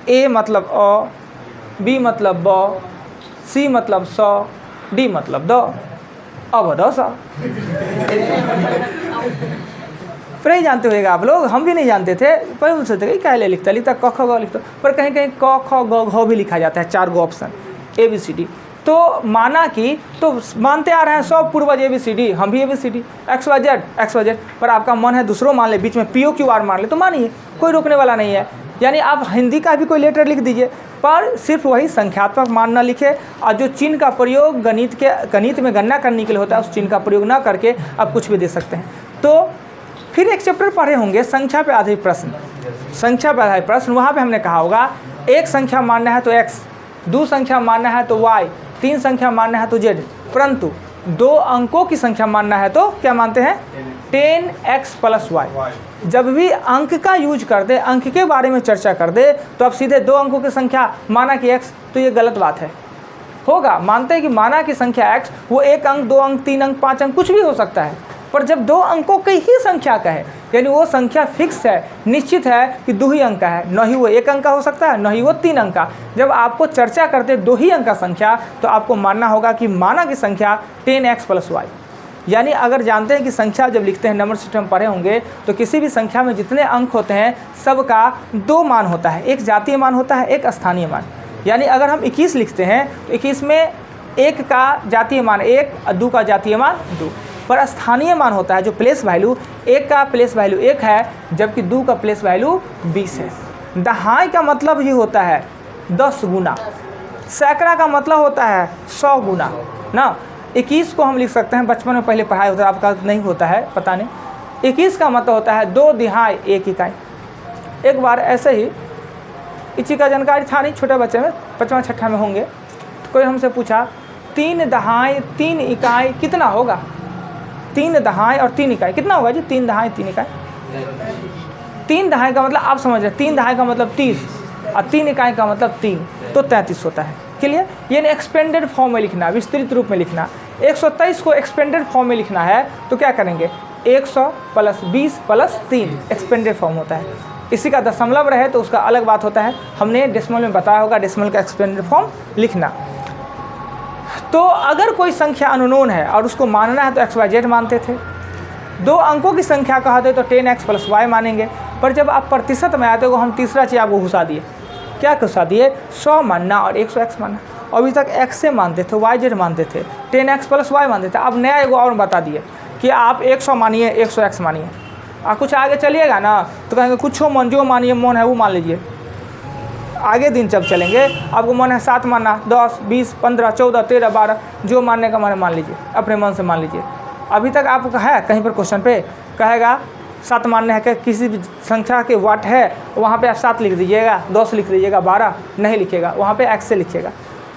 ए मतलब अ, बी मतलब ब, सी मतलब 100, डी मतलब द, अ व 100। पर नहीं जानते होगा आप लोग, हम भी नहीं जानते थे, पर पूछते थे क्या लिखता क ख ग लिखता, पर कहीं कहीं क ख ग घ भी लिखा जाता है, 4 गो ऑप्शन ABCD। तो माना कि तो मानते आ रहे हैं सब पूर्वज ABCD, हम भी ABCD, XYZ, पर आपका मन है दूसरों मान ले, बीच में POQR मान ले तो मानिए, कोई रोकने वाला नहीं है। यानी आप हिंदी का भी कोई लेटर लिख दीजिए, पर सिर्फ वही संख्यात्मक मान न लिखे, और जो चिन्ह का प्रयोग गणित में गणना करने के लिए होता है उस चिन्ह का प्रयोग न करके आप कुछ भी दे सकते हैं। तो फिर एक चैप्टर पढ़े होंगे संख्या पे आधारित प्रश्न, संख्या पे आधारित प्रश्न। वहाँ पे हमने कहा होगा एक संख्या मानना है तो x, 2 संख्या मानना है तो y, 3 संख्या मानना है तो z, परंतु 2 अंकों की संख्या मानना है तो क्या मानते हैं? 10x + y। जब भी अंक का यूज कर दे, अंक के बारे में चर्चा कर दे, तो अब सीधे 2 अंकों की संख्या माना कि x, तो ये गलत बात है। होगा मानते हैं कि माना की संख्या x, वो 1 अंक, 2 अंक, 3 अंक, 5 अंक कुछ भी हो सकता है, पर जब 2 अंकों की ही संख्या का है, यानी वो संख्या फिक्स है, निश्चित है कि 2 ही अंक का है, न ही वो 1 अंक का हो सकता है, न ही वो 3 अंक का। जब आपको चर्चा करते 2 ही अंक का संख्या, तो आपको मानना होगा कि माना की संख्या 10x + y। यानी अगर जानते हैं कि संख्या जब लिखते हैं, नंबर सिस्टम पढ़े होंगे, तो किसी भी संख्या में जितने अंक होते हैं सबका 2 मान होता है, एक जातीय मान होता है, एक स्थानीय मान। यानी अगर हम 21 लिखते हैं तो 21 में 1 का जातीय मान 1 और 2 का जातीय मान 2, पर स्थानीय मान होता है जो प्लेस वैल्यू, 1 का प्लेस वैल्यू 1 है जबकि 2 का प्लेस वैल्यू 20 है। दहाई का मतलब ये होता है 10 गुना, सैकड़ा का मतलब होता है 100 गुना ना। 21 को हम लिख सकते हैं, बचपन में पहले पढ़ाई होता है, आपका नहीं होता है पता नहीं। 21 का मतलब होता है 2 दिहाई 1 इकाई। एक बार ऐसे ही इसी का जानकारी था नहीं, छोटे बच्चे में 5वां 6ठा में होंगे, तो कोई हमसे पूछा 3 दहाई 3 इकाई कितना होगा? 3 दहाई और 3 इकाई कितना होगा जी? 3 दहाई 3 इकाई। 3 दहाई का मतलब आप समझ रहे, 3 दहाई का मतलब 30 और 3 इकाई का मतलब 3, तो 33 होता है। क्लियर? ये एक्सपेंडेड फॉर्म में लिखना, विस्तृत रूप में लिखना। 123 को एक्सपेंडेड फॉर्म में लिखना है तो क्या करेंगे? 100 + 20 + 3 एक्सपेंडेड फॉर्म होता है। इसी का दशमलव रहे तो उसका अलग बात होता है, हमने डेसिमल में बताया होगा डेसिमल का एक्सपेंडेड फॉर्म लिखना। तो अगर कोई संख्या अननोन है और उसको मानना है तो XYZ मानते थे, 2 अंकों की संख्या कहते तो 10x + y मानेंगे, पर जब आप प्रतिशत में आते हो हम तीसरा चीज़ आपको घुसा दिए। क्या घुसा दिए? 100 मानना और 100x मानना। अभी तक x से मानते थे, YZ मानते थे, 10x प्लस वाई मान देते हैं। अब नया एगो और बता दिए कि आप 100 मानिए, 100x मानिए, और कुछ आगे चलिएगा ना तो कहेंगे कुछ मन जो मानिए मन है वो मान लीजिए। आगे दिन जब चलेंगे आपको मन है 7 मानना, 10, 20, 15, 14, 13, 12 जो मानने का मन है मान लीजिए, अपने मन से मान लीजिए। अभी तक आपको है कहीं पर क्वेश्चन पे कहेगा 7 मानने है, कि किसी भी संख्या के वाट है वहाँ पे आप 7 लिख दीजिएगा, 10 लिख दीजिएगा, 12 नहीं लिखिएगा, वहाँ पे x से लिखिएगा।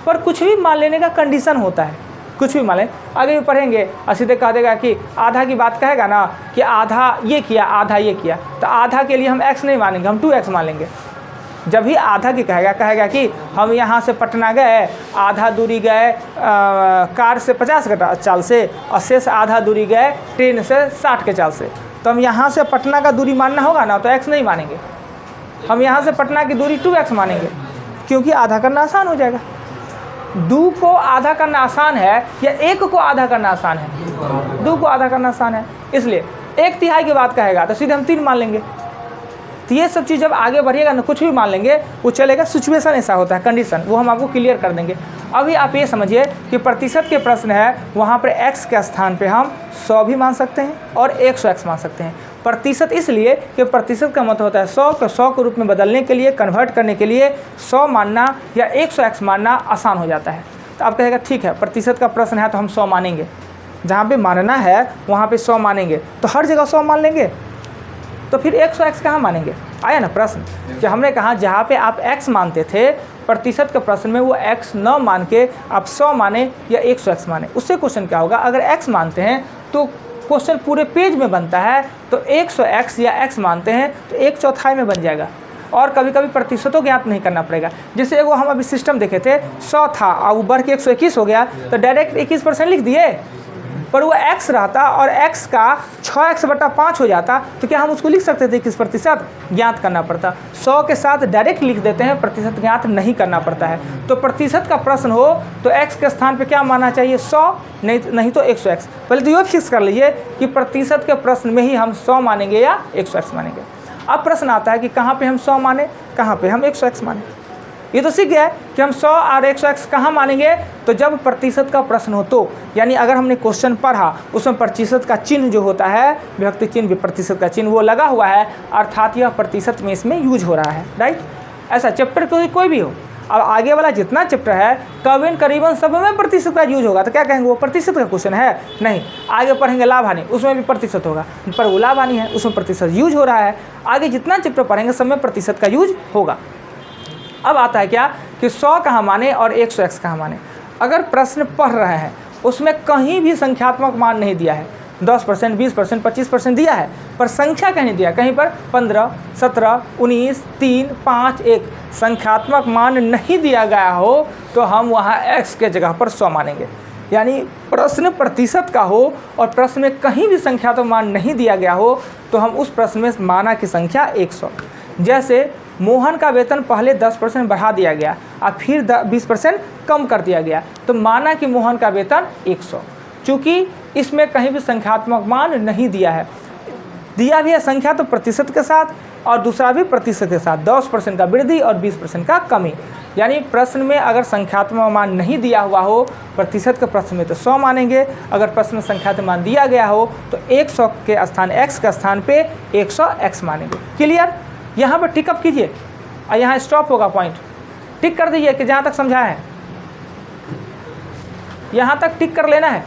पर कुछ भी मान लेने का कंडीशन होता है, कुछ भी मान लें। आगे भी पढ़ेंगे और सीधे कह देगा कि आधा की बात कहेगा ना कि आधा ये किया आधा ये किया, तो आधा के लिए हम x नहीं मानेंगे, हम 2x मान लेंगे। जब भी आधा की कहेगा कि हम यहाँ से पटना गए, आधा दूरी गए कार से 50 के चाल से, और शेष आधा दूरी गए ट्रेन से 60 के चाल से, तो हम यहाँ से पटना का दूरी मानना होगा ना, तो x नहीं मानेंगे, हम यहाँ से पटना की दूरी 2x मानेंगे, क्योंकि आधा करना आसान हो जाएगा। 2 को आधा करना आसान है या 1 को आधा करना आसान है? 2 को आधा करना आसान है, इसलिए 1/3 की बात कहेगा तो सीधे हम 3 मान लेंगे। तो ये सब चीज़ जब आगे बढ़िएगा ना कुछ भी मान लेंगे वो चलेगा। सिचुएशन ऐसा होता है, कंडीशन, वो हम आपको क्लियर कर देंगे। अभी आप ये समझिए कि प्रतिशत के प्रश्न है, वहाँ पर x के स्थान पे हम 100 भी मान सकते हैं और 100x मान सकते हैं। प्रतिशत इसलिए कि प्रतिशत का मतलब होता है 100 को 100 के रूप में बदलने के लिए, कन्वर्ट करने के लिए 100 मानना या 100x मानना आसान हो जाता है। तो आप कहेगा ठीक है प्रतिशत का प्रश्न है तो हम 100 मानेंगे, जहाँ पे मानना है वहाँ पे 100 मानेंगे, तो हर जगह 100 मान लेंगे, तो फिर 100x कहाँ मानेंगे? आया ना प्रश्न कि हमने कहा जहाँ पे आप x मानते थे प्रतिशत के प्रश्न में वो x न मान के आप 100 माने या 100x माने। उससे क्वेश्चन क्या होगा, अगर x मानते हैं तो क्वेश्चन पूरे पेज में बनता है, तो 100x या x मानते हैं तो 1/4 में बन जाएगा, और कभी कभी प्रतिशतों ज्ञात नहीं करना पड़ेगा। जैसे एगो हम अभी सिस्टम देखे थे 100 था और वो बढ़ के 121 हो गया, तो डायरेक्ट 21% लिख दिए, पर वो x रहता और x का 6x/5 हो जाता, तो क्या हम उसको लिख सकते थे 21%? ज्ञात करना पड़ता। 100 के साथ डायरेक्ट लिख देते हैं, प्रतिशत ज्ञात नहीं करना पड़ता है। तो प्रतिशत का प्रश्न हो तो x के स्थान पे क्या मानना चाहिए? 100, नहीं तो 100x। पहले तो ये फिक्स कर लीजिए कि प्रतिशत के प्रश्न में ही हम 100 मानेंगे या 100x मानेंगे। अब प्रश्न आता है कि कहाँ पर हम 100 माने, कहाँ पर हम 100x माने। ये तो सीख गया कि हम 100 और 100x कहाँ मानेंगे, तो जब प्रतिशत का प्रश्न हो तो, यानी अगर हमने क्वेश्चन पढ़ा उसमें प्रतिशत का चिन्ह जो होता है, विभक्ति चिन्ह भी प्रतिशत का चिन्ह वो लगा हुआ है, अर्थात यह प्रतिशत में इसमें यूज हो रहा है, राइट। ऐसा चैप्टर कोई भी हो, अब आगे वाला जितना चैप्टर है करीबन सब में प्रतिशत का यूज होगा, तो क्या कहेंगे वो प्रतिशत का क्वेश्चन है? नहीं। आगे पढ़ेंगे लाभ हानि, उसमें भी प्रतिशत होगा, पर वो लाभ हानि है उसमें प्रतिशत यूज हो रहा है। आगे जितना चैप्टर पढ़ेंगे सब में प्रतिशत का यूज होगा। अब आता है क्या कि 100 कहाँ माने और 100x कहाँ माने। अगर प्रश्न पढ़ रहे हैं उसमें कहीं भी संख्यात्मक मान नहीं दिया है, 10%, 20%, 25% दिया है, पर संख्या कहीं दिया, कहीं पर 15, 17, 19, 3, 5, 1 संख्यात्मक मान नहीं दिया गया हो तो हम वहाँ x के जगह पर 100 मानेंगे। यानी प्रश्न प्रतिशत का हो और प्रश्न में कहीं भी संख्यात्मक मान नहीं दिया गया हो तो हम उस प्रश्न में माना की संख्या 100। जैसे मोहन का वेतन पहले 10% बढ़ा दिया गया और फिर 20% कम कर दिया गया, तो माना कि मोहन का वेतन 100। चूँकि इसमें कहीं भी संख्यात्मक मान नहीं दिया है, दिया भी है संख्या तो प्रतिशत के साथ और दूसरा भी प्रतिशत के साथ, 10% का वृद्धि और 20% का कमी। यानी प्रश्न में अगर संख्यात्मक मान नहीं दिया हुआ हो प्रतिशत के प्रश्न में तो 100 मानेंगे, अगर प्रश्न में संख्यात्मक मान दिया गया हो तो 100 के स्थान x के स्थान पे 100x मानेंगे। क्लियर? यहाँ पर टिकअप कीजिए और यहाँ स्टॉप होगा, पॉइंट टिक कर दीजिए कि जहाँ तक समझा है यहाँ तक टिक कर लेना है।